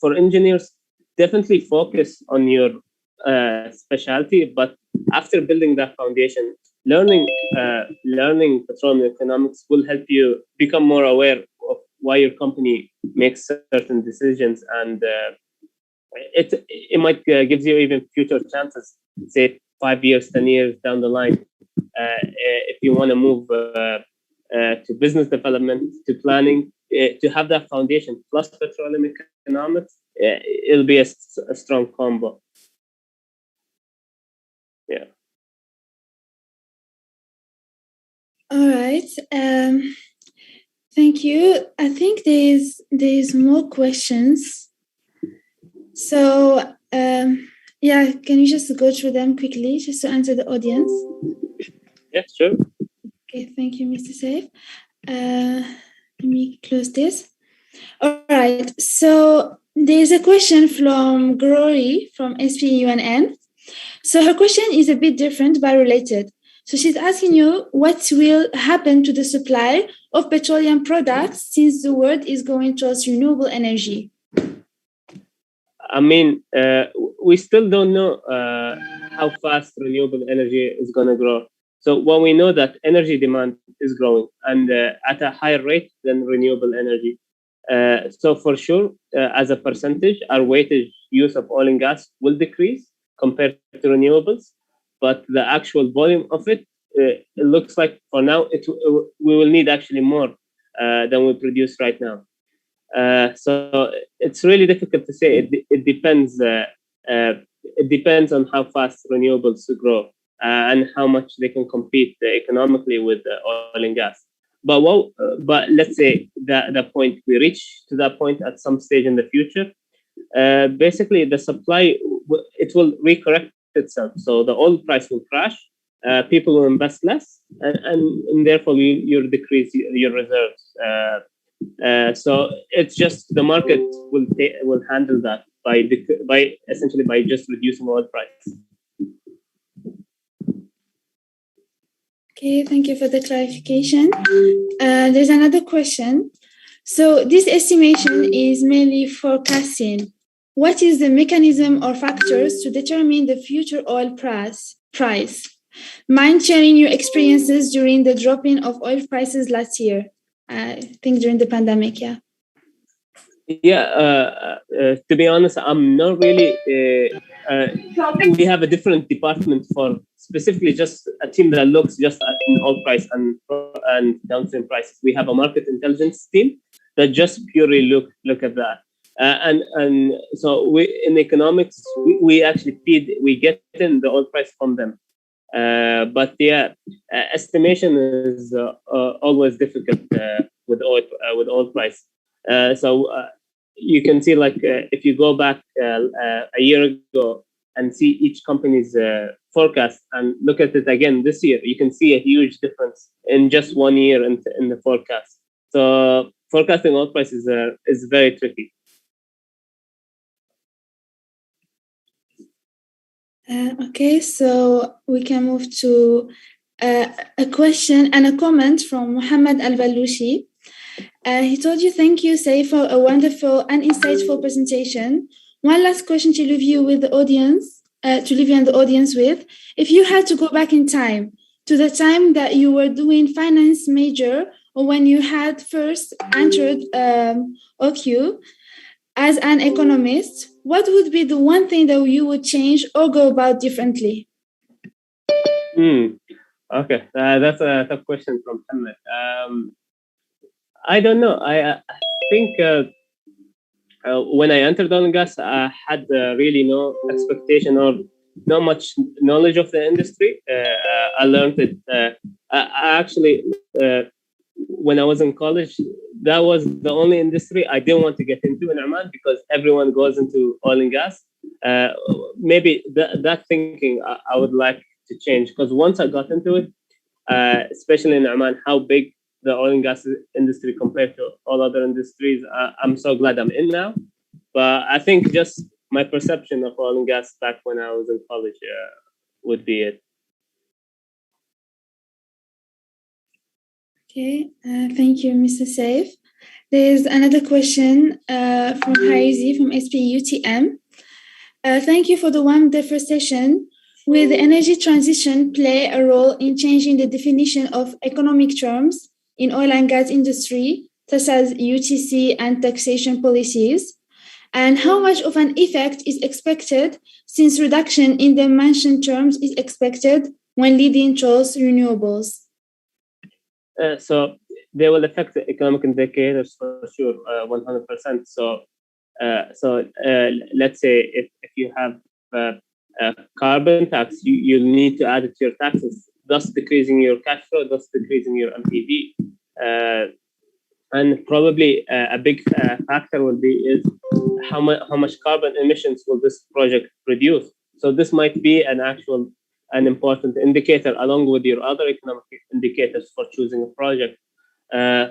For engineers, definitely focus on your specialty, but after building that foundation, learning petroleum economics will help you become more aware of why your company makes certain decisions, and it might give you even future chances, say 5 years, 10 years down the line. If you want to move to business development, to planning, to have that foundation plus petroleum economics, it'll be a strong combo. Yeah. All right. Thank you. I think there's more questions. So yeah, can you just go through them quickly just to answer the audience? Yeah, sure. Okay, thank you, Mr. Saif. Let me close this. All right. So there's a question from Glory from SPUNN. So her question is a bit different but related. So she's asking you what will happen to the supply of petroleum products since the world is going towards renewable energy. I mean, we still don't know how fast renewable energy is going to grow. So when we know that energy demand is growing and at a higher rate than renewable energy. So for sure, as a percentage, our weighted use of oil and gas will decrease compared to renewables. But the actual volume of it, it looks like for now, we will need actually more than we produce right now. So it's really difficult to say. It depends. It depends on how fast renewables grow and how much they can compete economically with oil and gas. But let's say that the point we reach to that point at some stage in the future, basically the supply it will recorrect itself. So the oil price will crash. People will invest less, and therefore you decrease your reserves. So it's just the market will handle that by essentially by just reducing oil price. Okay, thank you for the clarification. There's another question. So this estimation is mainly forecasting. What is the mechanism or factors to determine the future oil price? Mind sharing your experiences during the dropping of oil prices last year? I think during the pandemic, yeah. Yeah, to be honest, I'm not really. We have a different department for specifically just a team that looks just at oil price and downstream prices. We have a market intelligence team that just purely look at that. And so we in economics we actually we get in the oil price from them. But yeah, estimation is always difficult with oil price. So you can see, like, if you go back a year ago and see each company's forecast and look at it again this year, you can see a huge difference in just 1 year in the forecast. So forecasting oil prices is very tricky. Okay, so we can move to a question and a comment from Mohammed Al-Balushi. He told you, thank you, Saif, for a wonderful and insightful presentation. One last question to leave you with the audience, and the audience with. If you had to go back in time to the time that you were doing finance major or when you had first entered OQ as an economist, what would be the one thing that you would change or go about differently? Okay, that's a tough question from Mohammed. I don't know. I think when I entered oil and gas, I had really no expectation or not much knowledge of the industry. I learned it. I actually, when I was in college, that was the only industry I didn't want to get into in Oman because everyone goes into oil and gas. Maybe that thinking I would like to change, because once I got into it, especially in Oman, how big the oil and gas industry compared to all other industries, I'm so glad I'm in now. But I think just my perception of oil and gas back when I was in college would be it. Okay, thank you, Mr. Saif. There's another question from Haizi from SPUTM. Thank you for the wonderful session. Will the energy transition play a role in changing the definition of economic terms in oil and gas industry, such as UTC and taxation policies? And how much of an effect is expected, since reduction in the mentioned terms is expected when leading towards renewables? So they will affect the economic indicators for sure, 100%. So let's say if you have a carbon tax, you'll need to add it to your taxes, thus decreasing your cash flow, thus decreasing your NPV. And probably a big factor will be is how much carbon emissions will this project produce. So this might be an important indicator along with your other economic indicators for choosing a project.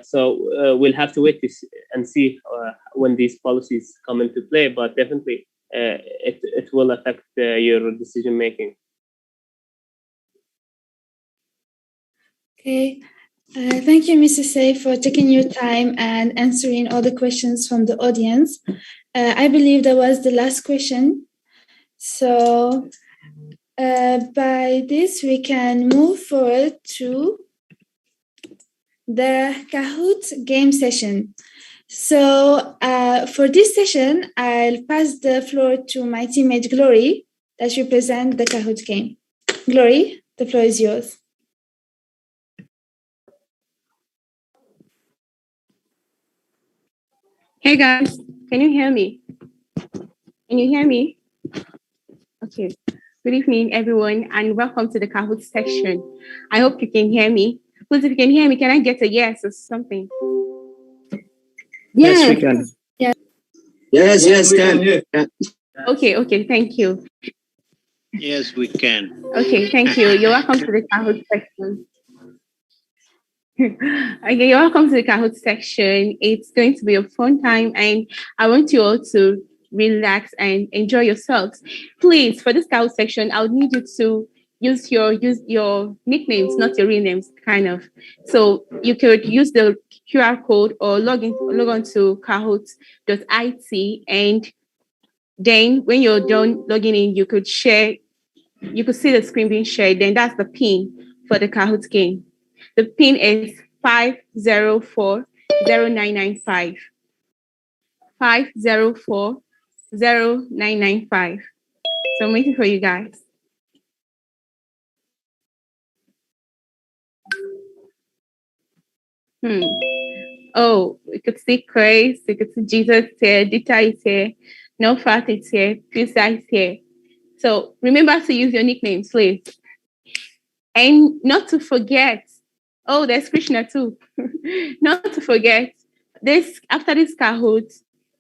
So we'll have to wait and see when these policies come into play, but definitely it will affect your decision making. Okay. Thank you, Mr. Saif, for taking your time and answering all the questions from the audience. I believe that was the last question. So by this, we can move forward to the Kahoot game session. So for this session, I'll pass the floor to my teammate, Glory, that will present the Kahoot game. Glory, the floor is yours. Hey guys, can you hear me? Can you hear me? Okay. Good evening, everyone, and welcome to the Kahoot session. I hope you can hear me. Please, if you can hear me, can I get a yes or something? Yes, we can. Yeah. Yes, can. Yeah. Okay, thank you. Yes, we can. Okay, thank you. You're welcome to the Kahoot session. Okay, welcome to the Kahoot section. It's going to be a fun time, and I want you all to relax and enjoy yourselves. Please, for this Kahoot section, I would need you to use your nicknames, not your real names, kind of. So you could use the QR code or log on to kahoot.it, and then when you're done logging in, you could see the screen being shared. Then that's the pin for the Kahoot game. The pin is 5040995. 5040995. So I'm waiting for you guys. Oh, we could see Grace, we could see Jesus here, Dita is here, No Fat is here, Pizza is here. So remember to use your nicknames, please. And not to forget, oh, there's Krishna too. Not to forget, after this Kahoot,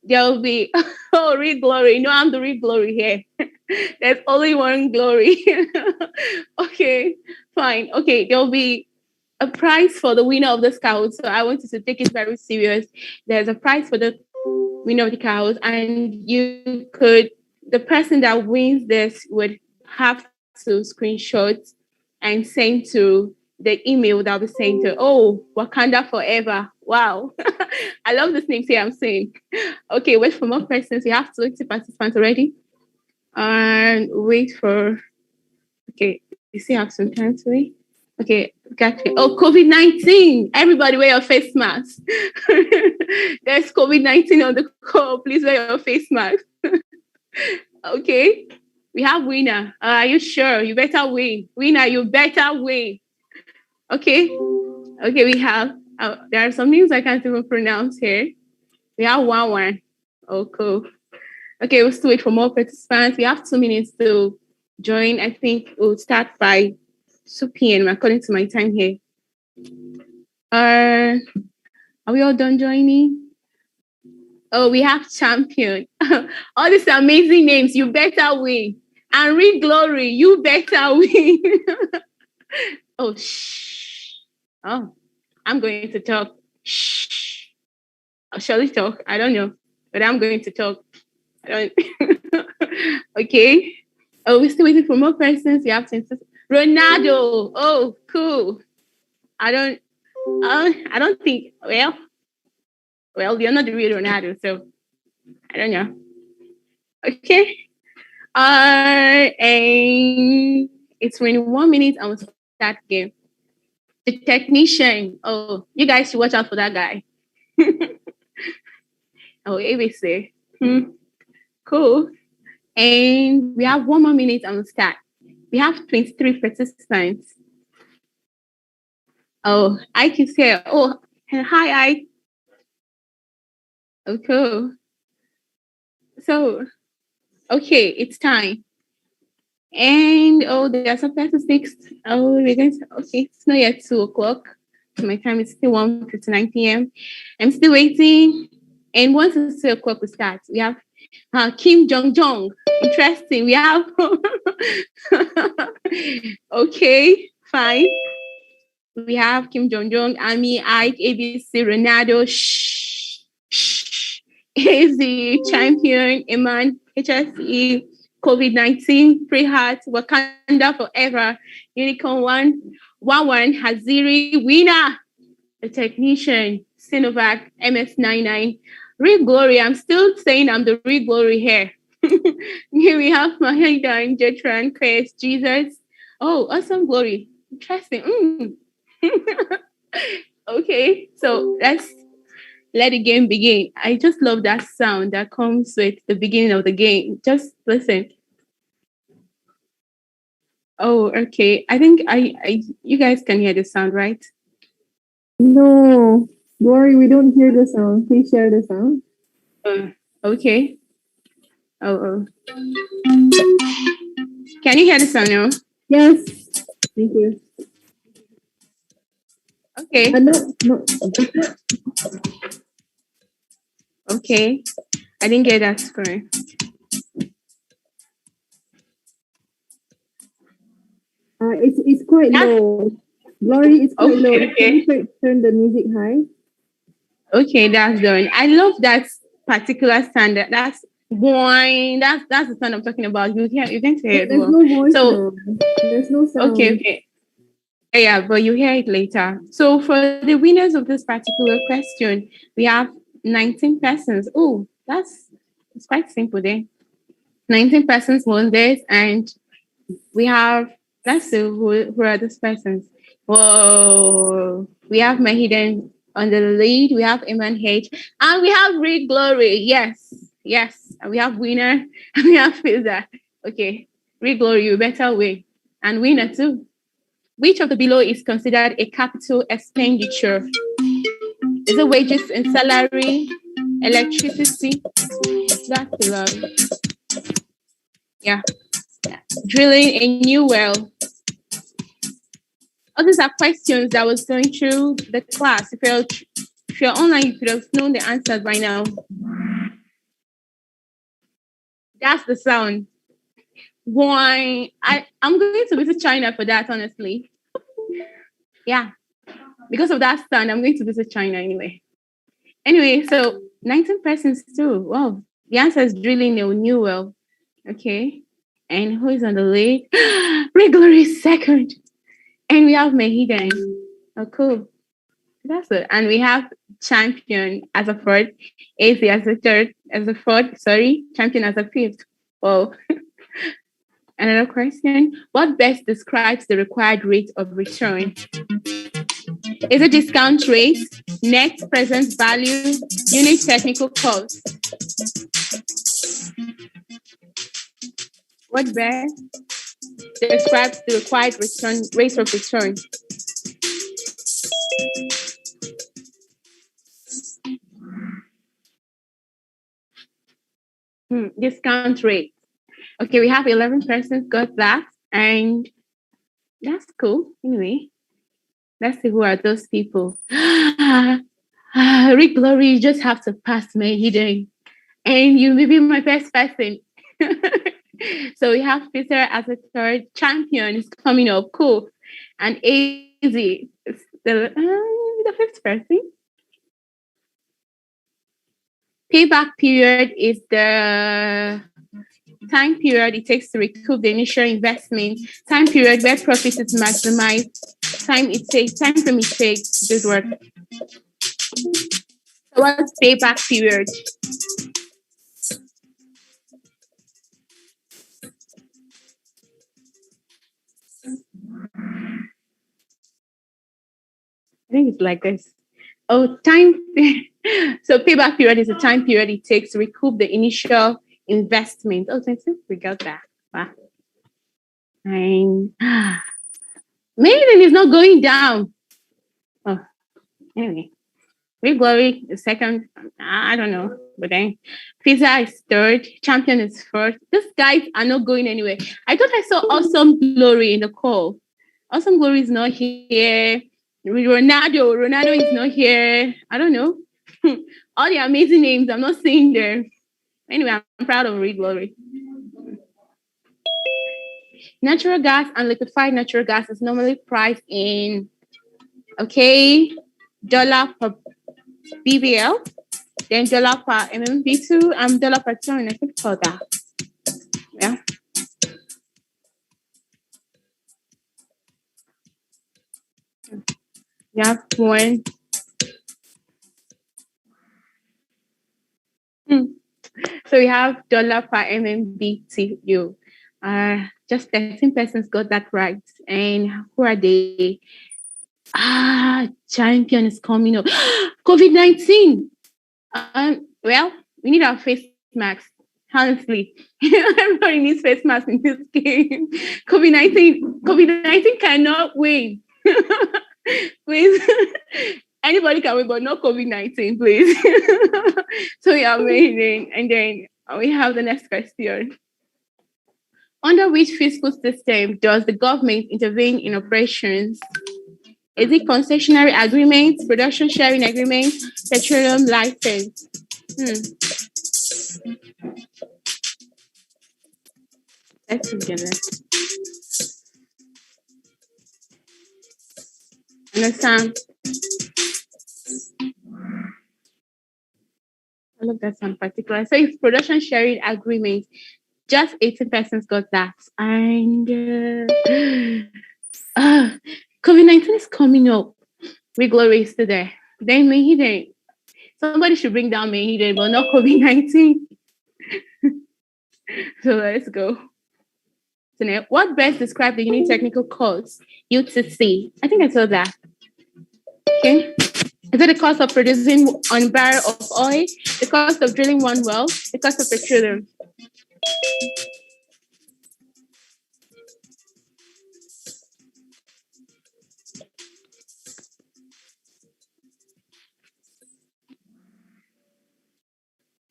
there will be, oh, real glory. No, I'm the real glory here. There's only one glory. Okay, fine. Okay, there will be a prize for the winner of the Kahoot. So I want you to take it very serious. There's a prize for the winner of the Kahoot, and the person that wins this would have to screenshot and send to the email that will be sent to, oh, Wakanda Forever. Wow. I love this name. I'm saying. Okay, wait for more questions. We have 20 participants already. And wait for, okay, you still have some time to wait. Okay, got it. Oh, COVID-19. Everybody wear your face mask. There's COVID-19 on the call. Please wear your face mask. Okay, we have winner. Are you sure? You better win. Winner, you better win. Okay, we have, there are some names I can't even pronounce here. We have one. Oh, cool. Okay, we'll still wait for more participants. We have 2 minutes to join. I think we'll start by 2 p.m. according to my time here. Are we all done joining? Oh, we have champion. All these amazing names. You better win. And read glory. You better win. Oh, shh. Oh, I'm going to talk. Shh. Shall we talk? I don't know, but I'm going to talk. I don't. Okay. Oh, we're still waiting for more persons. We have to insist. Ronaldo. Oh, cool. I don't think. Well, you're not the real Ronaldo, so I don't know. Okay. And it's 21 minutes. I will start game. The technician. Oh, you guys should watch out for that guy. Oh, ABC. Cool. And we have 1 more minute and we'll start. We have 23 participants. Oh, Ike is here. Oh, hi, Ike. Oh, cool. So, okay, it's time. And there are some statistics. Oh, we're going to, okay, it's not yet 2 o'clock. My time is still 1:59 p.m. I'm still waiting. And once it's 2 o'clock, we start. We have Kim Jong. Interesting. We have, okay, fine. We have Kim Jong, Ami, Ike, ABC, Ronaldo, AZ, Champion, Iman, HSE, COVID-19, Free Heart, Wakanda Forever, Unicorn 1, Haziri, Winner, the technician, Sinovac, MS99, Real Glory. I'm still saying I'm the Real Glory here. Here we have Mahidan, Jetran, Chris, Jesus. Oh, awesome glory. Interesting. Okay, so let's let the game begin. I just love that sound that comes with the beginning of the game. Just listen. Oh, okay. I think you guys can hear the sound, right? No, Glory, we don't hear the sound. Please share the sound. Okay. Oh. Can you hear the sound now? Yes. Thank you. Okay. No. Okay. I didn't get that screen. It's quite low. Glory, it's quite low. Okay, Can you turn the music high? Okay, that's done. I love that particular standard. That's boing. That's the sound I'm talking about. You can hear it There's well. no voice So now. There's no sound. okay. Yeah, but you hear it later. So for the winners of this particular question, we have 19 persons. Oh, it's quite simple then. 19 persons won this, and we have, let's see who are these persons. Whoa, we have Mahiden on the lead, we have Iman H, and we have Reed Glory. Yes, and we have winner, and we have Fiza. Okay, Reed Glory, you better win, and winner too. Which of the below is considered a capital expenditure? Is it wages and salary, electricity? That's a lot. Yeah. Drilling a new well. All these are questions that was going through the class. If you're online, you could have known the answers by now. That's the sound. Why? I'm going to visit China for that, honestly. Yeah. Because of that sound, I'm going to visit China anyway. Anyway, so 19 persons too. Wow. The answer is drilling a new well. Okay. And who is on the lead? Regular is second. And we have Mahiden. Oh, cool. That's it. And we have Champion as a third, AC as a fourth, Champion as a fifth. Oh. Another question. What best describes the required rate of return? Is it discount rate, net present value, unit technical cost? What best describes the required rate of return? Discount rate. Okay, we have 11 persons got that, and that's cool. Anyway, let's see who are those people. Rick Glory, you just have to pass my hidden, and you may be my first person. So we have Peter as a third. Champion is coming up, cool, and AZ is the fifth person. Payback period is the time period it takes to recoup the initial investment, time period where profit is maximized, time frame it takes to do work. So what's payback period? I think it's like this. Oh, time. So payback period is the time period it takes to recoup the initial investment. Oh, thanks. We got that. Wow. And maybe then it's not going down. Oh, anyway. Real Glory is second. I don't know. But then Pizza is third. Champion is first. These guys are not going anywhere. I thought I saw Awesome Glory in the call. Awesome Glory is not here. Ronaldo is not here. I don't know. All the amazing names I'm not seeing there. Anyway, I'm proud of Real Glory. Natural gas and liquefied natural gas is normally priced in, dollar per BBL, then dollar per MMB2, and dollar per ton. I think for that. Yeah. We have one. So we have dollar per MMBTU. Just 13 persons got that right. And who are they? Champion is coming up. COVID-19. Well, we need our face masks. Honestly, everybody needs face masks in this game. COVID-19 cannot win. Please, anybody can win, but not COVID-19, please. So we are amazing. And then we have the next question. Under which fiscal system does the government intervene in operations? Is it concessionary agreements, production sharing agreements, petroleum license? Let's begin. Understand? I love that one particular. So it's production sharing agreement. Just 18 persons got that. And COVID-19 is coming up. We Glory is still there. Then Mahiden. Somebody should bring down Mahiden, but not COVID-19. So let's go. So now, what best describes the unique technical cost UTC? I think I saw that. Okay. Is it the cost of producing 1 barrel of oil, the cost of drilling 1 well, the cost of petroleum?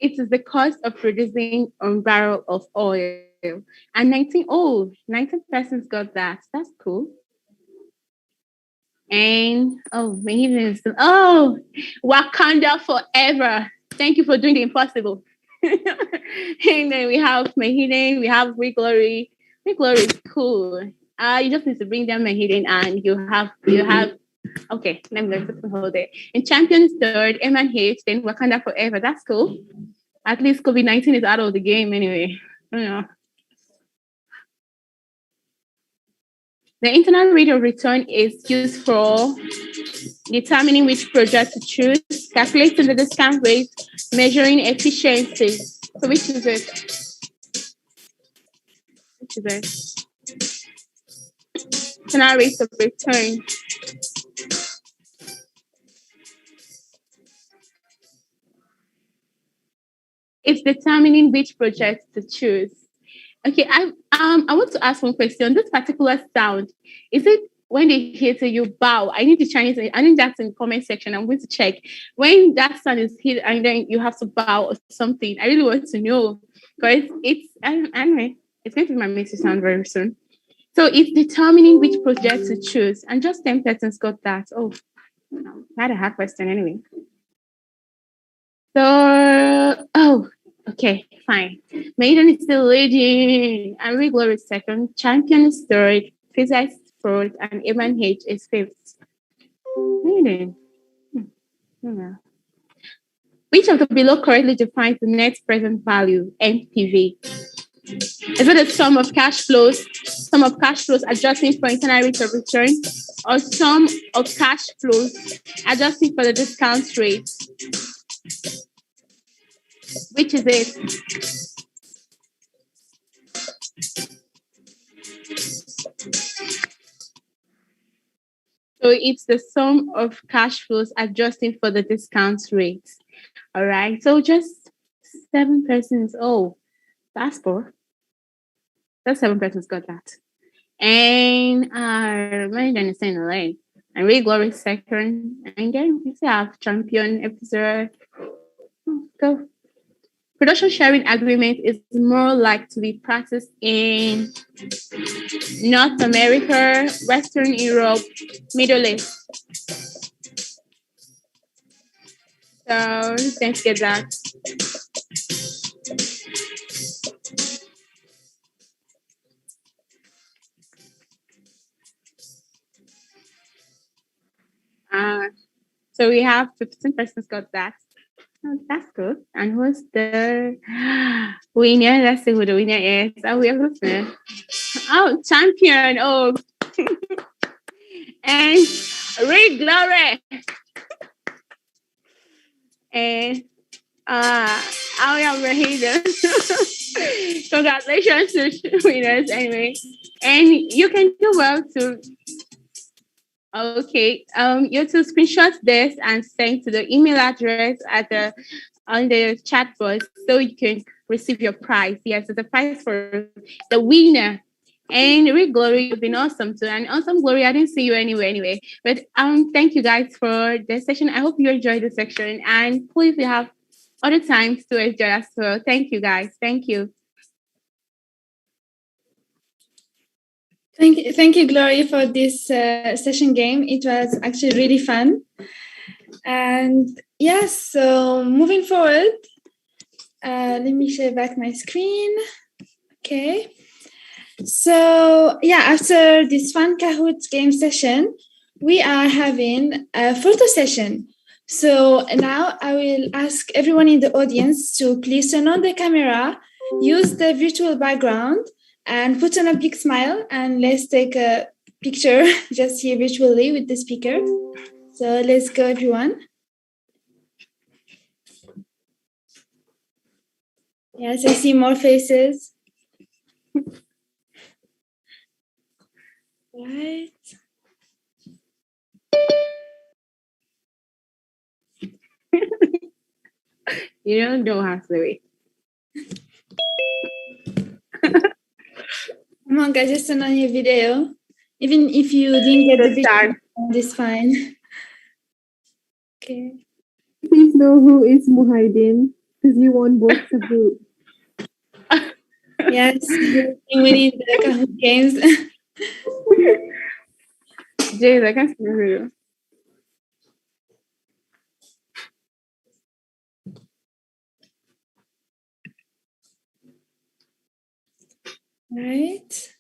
It is the cost of producing 1 barrel of oil. And 19 persons got that. That's cool. And Wakanda forever. Thank you for doing the impossible. And then we have Mahiden, we have We Glory. We Glory is cool. You just need to bring down Mahiden and you have okay, let me hold it. And champion is third, MNH, then Wakanda forever. That's cool. At least COVID-19 is out of the game anyway. The internal rate of return is used for determining which project to choose, calculating the discount rate, measuring efficiency. So which is it? Internal rate of return. It's determining which project to choose. Okay, I want to ask one question. This particular sound, is it when they hit you bow? I need the Chinese. I need that in the comment section. I'm going to check when that sound is hit and then you have to bow or something. I really want to know because it's anyway. It's going to be my message sound very soon. So it's determining which project to choose, and just 10 persons got that. Oh, not a hard question anyway. So okay, fine. Maiden is still leading, and We Glory is second. Champion is third. Pizza is fourth, and Evan H is fifth. Maiden. Yeah. Which of the below correctly defines the net present value (NPV)? Is it the sum of cash flows adjusting for internal rate of return, or sum of cash flows adjusting for the discount rate? Which is it? So it's the sum of cash flows adjusting for the discount rate. All right. So just 7 persons. Oh, that's 4. That's 7 persons got that. And Maiden is in lane. And We Glory second. And then we still have champion episode. Go. Production sharing agreement is more like to be practiced in North America, Western Europe, Middle East. So let's get that. So we have 15 persons got that. Oh, that's good. And who's the winner? Let's see who the winner is. Oh, we have listening. Oh, champion. Oh. And We Glory. And I am Mahiden. Congratulations to winners anyway. And you can do well to you have to screenshot this and send to the email address on the chat box so you can receive your prize. Yes, it's a prize for the winner. And We Glory, you've been awesome too. And awesome Glory, I didn't see you anyway. But thank you guys for the session. I hope you enjoyed the section. And please, we have other times to enjoy as well. Thank you guys. Thank you. Thank you, Glory, for this session game. It was actually really fun. And yes, so moving forward, let me share back my screen. Okay. So yeah, after this fun Kahoot game session, we are having a photo session. So now I will ask everyone in the audience to please turn on the camera, use the virtual background, and put on a big smile, and let's take a picture just here virtually with the speaker. So let's go, everyone. Yes, I see more faces. Right. You don't have to wait. Come on, guys, just turn on your video. Even if you didn't get the video, it's fine. Okay. Please know who is Muhaydin, because you won both the group. Yes, you're winning the Kahoot games. Jay, I can't see the video. Right.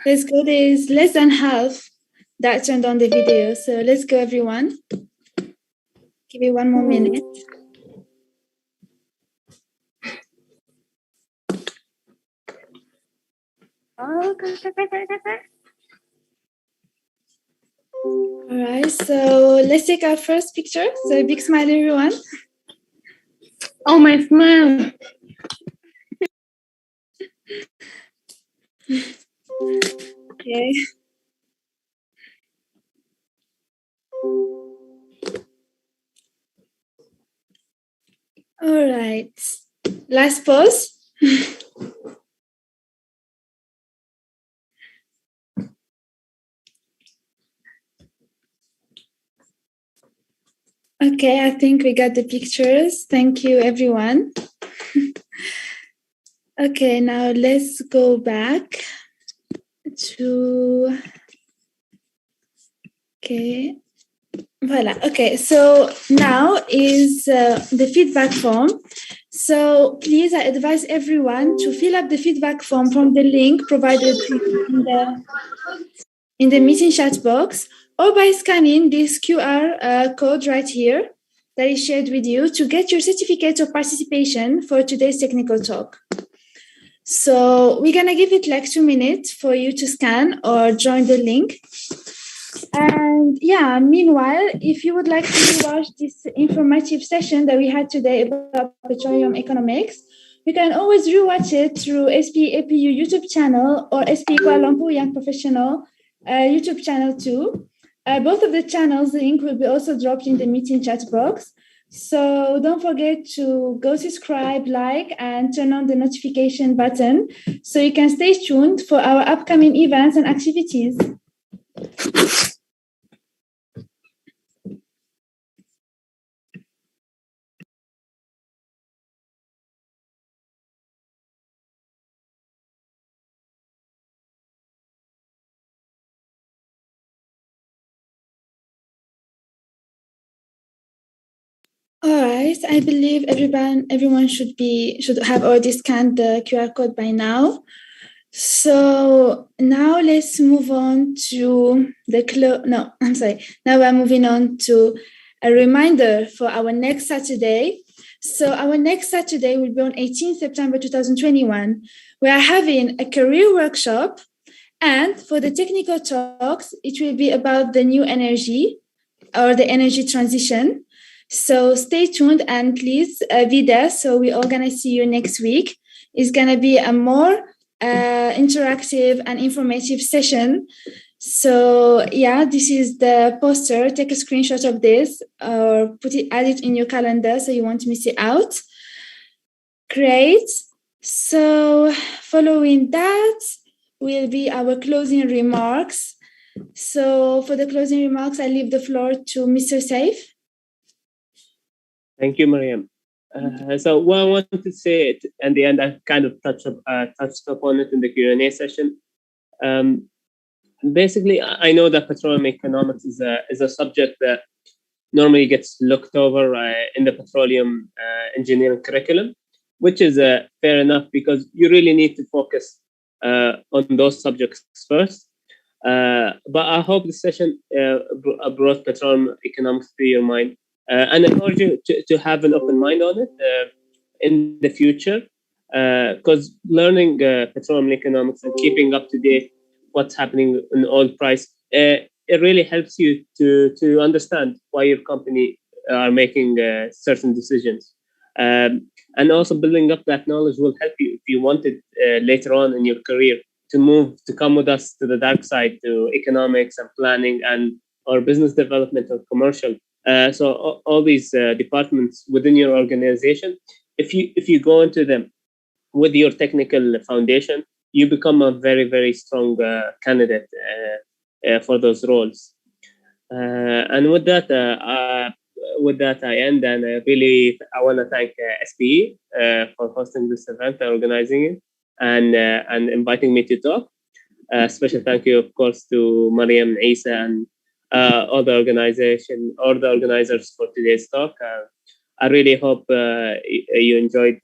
Let's go. There's less than half that turned on the video. So let's go, everyone. Give it one more minute. All right, so let's take our first picture. So big smile, everyone. Oh, my smile. Okay. All right. Last pose. Okay, I think we got the pictures. Thank you, everyone. Okay, now let's go back to... Okay. Voila. Okay, so now is the feedback form. So please, I advise everyone to fill up the feedback form from the link provided in the meeting chat box, or by scanning this QR code right here that is shared with you to get your certificate of participation for today's technical talk. So we're gonna give it like 2 minutes for you to scan or join the link. And yeah, meanwhile, if you would like to watch this informative session that we had today about petroleum economics, you can always rewatch it through SP APU YouTube channel or SP Kuala Lumpur Young Professional YouTube channel too. Both of the channels, the link will be also dropped in the meeting chat box. So don't forget to go subscribe, like, and turn on the notification button so you can stay tuned for our upcoming events and activities. All right, I believe everyone should have already scanned the QR code by now. So now let's move on to Now we're moving on to a reminder for our next Saturday. So our next Saturday will be on 18th September 2021. We are having a career workshop, and for the technical talks, it will be about the new energy or the energy transition. So stay tuned and please be there. So we're all gonna see you next week. It's gonna be a more interactive and informative session. So yeah, this is the poster. Take a screenshot of this or add it in your calendar so you won't miss it out. Great. So following that will be our closing remarks. So for the closing remarks, I leave the floor to Mr. Saif. Thank you, Mariam. So what I wanted to say at the end, I kind of touched upon it in the Q&A session. Basically, I know that petroleum economics is a subject that normally gets looked over in the petroleum engineering curriculum, which is fair enough because you really need to focus on those subjects first. But I hope this session brought petroleum economics to your mind. And I urge you to have an open mind on it in the future, because learning petroleum economics and keeping up to date what's happening in oil price, it really helps you to understand why your company are making certain decisions. And also building up that knowledge will help you if you want it later on in your career to come with us to the dark side, to economics and planning and or business development or commercial. So all these departments within your organization, if you go into them with your technical foundation, you become a very, very strong candidate for those roles. And with that I end, and I want to thank SPE for hosting this event, organizing it, and inviting me to talk. Special thank you, of course, to Mariam, Isa, and all the organizers for today's talk. I really hope you enjoyed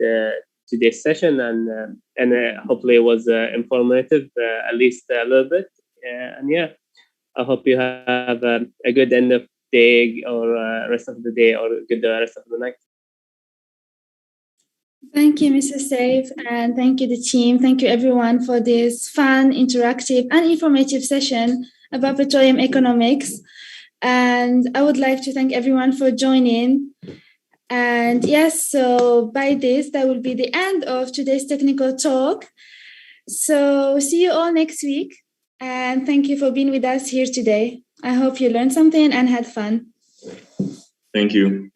today's session, and hopefully it was informative, at least a little bit. And yeah, I hope you have a good end of day or rest of the day, or a good rest of the night. Thank you, Mr. Saif, and thank you, the team. Thank you, everyone, for this fun, interactive, and informative session about petroleum economics. And I would like to thank everyone for joining. And yes, so by this, that will be the end of today's technical talk. So see you all next week. And thank you for being with us here today. I hope you learned something and had fun. Thank you.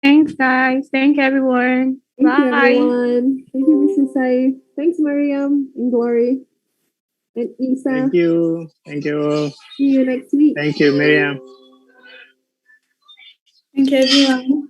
Thanks, guys. Thank you, everyone. Thank you, Bye. everyone. Thank you, Mr. Saif. Thanks, Mariam and Glory. And Isa. Thank you. Thank you. See you next week. Thank you, Miriam. Thank you, everyone.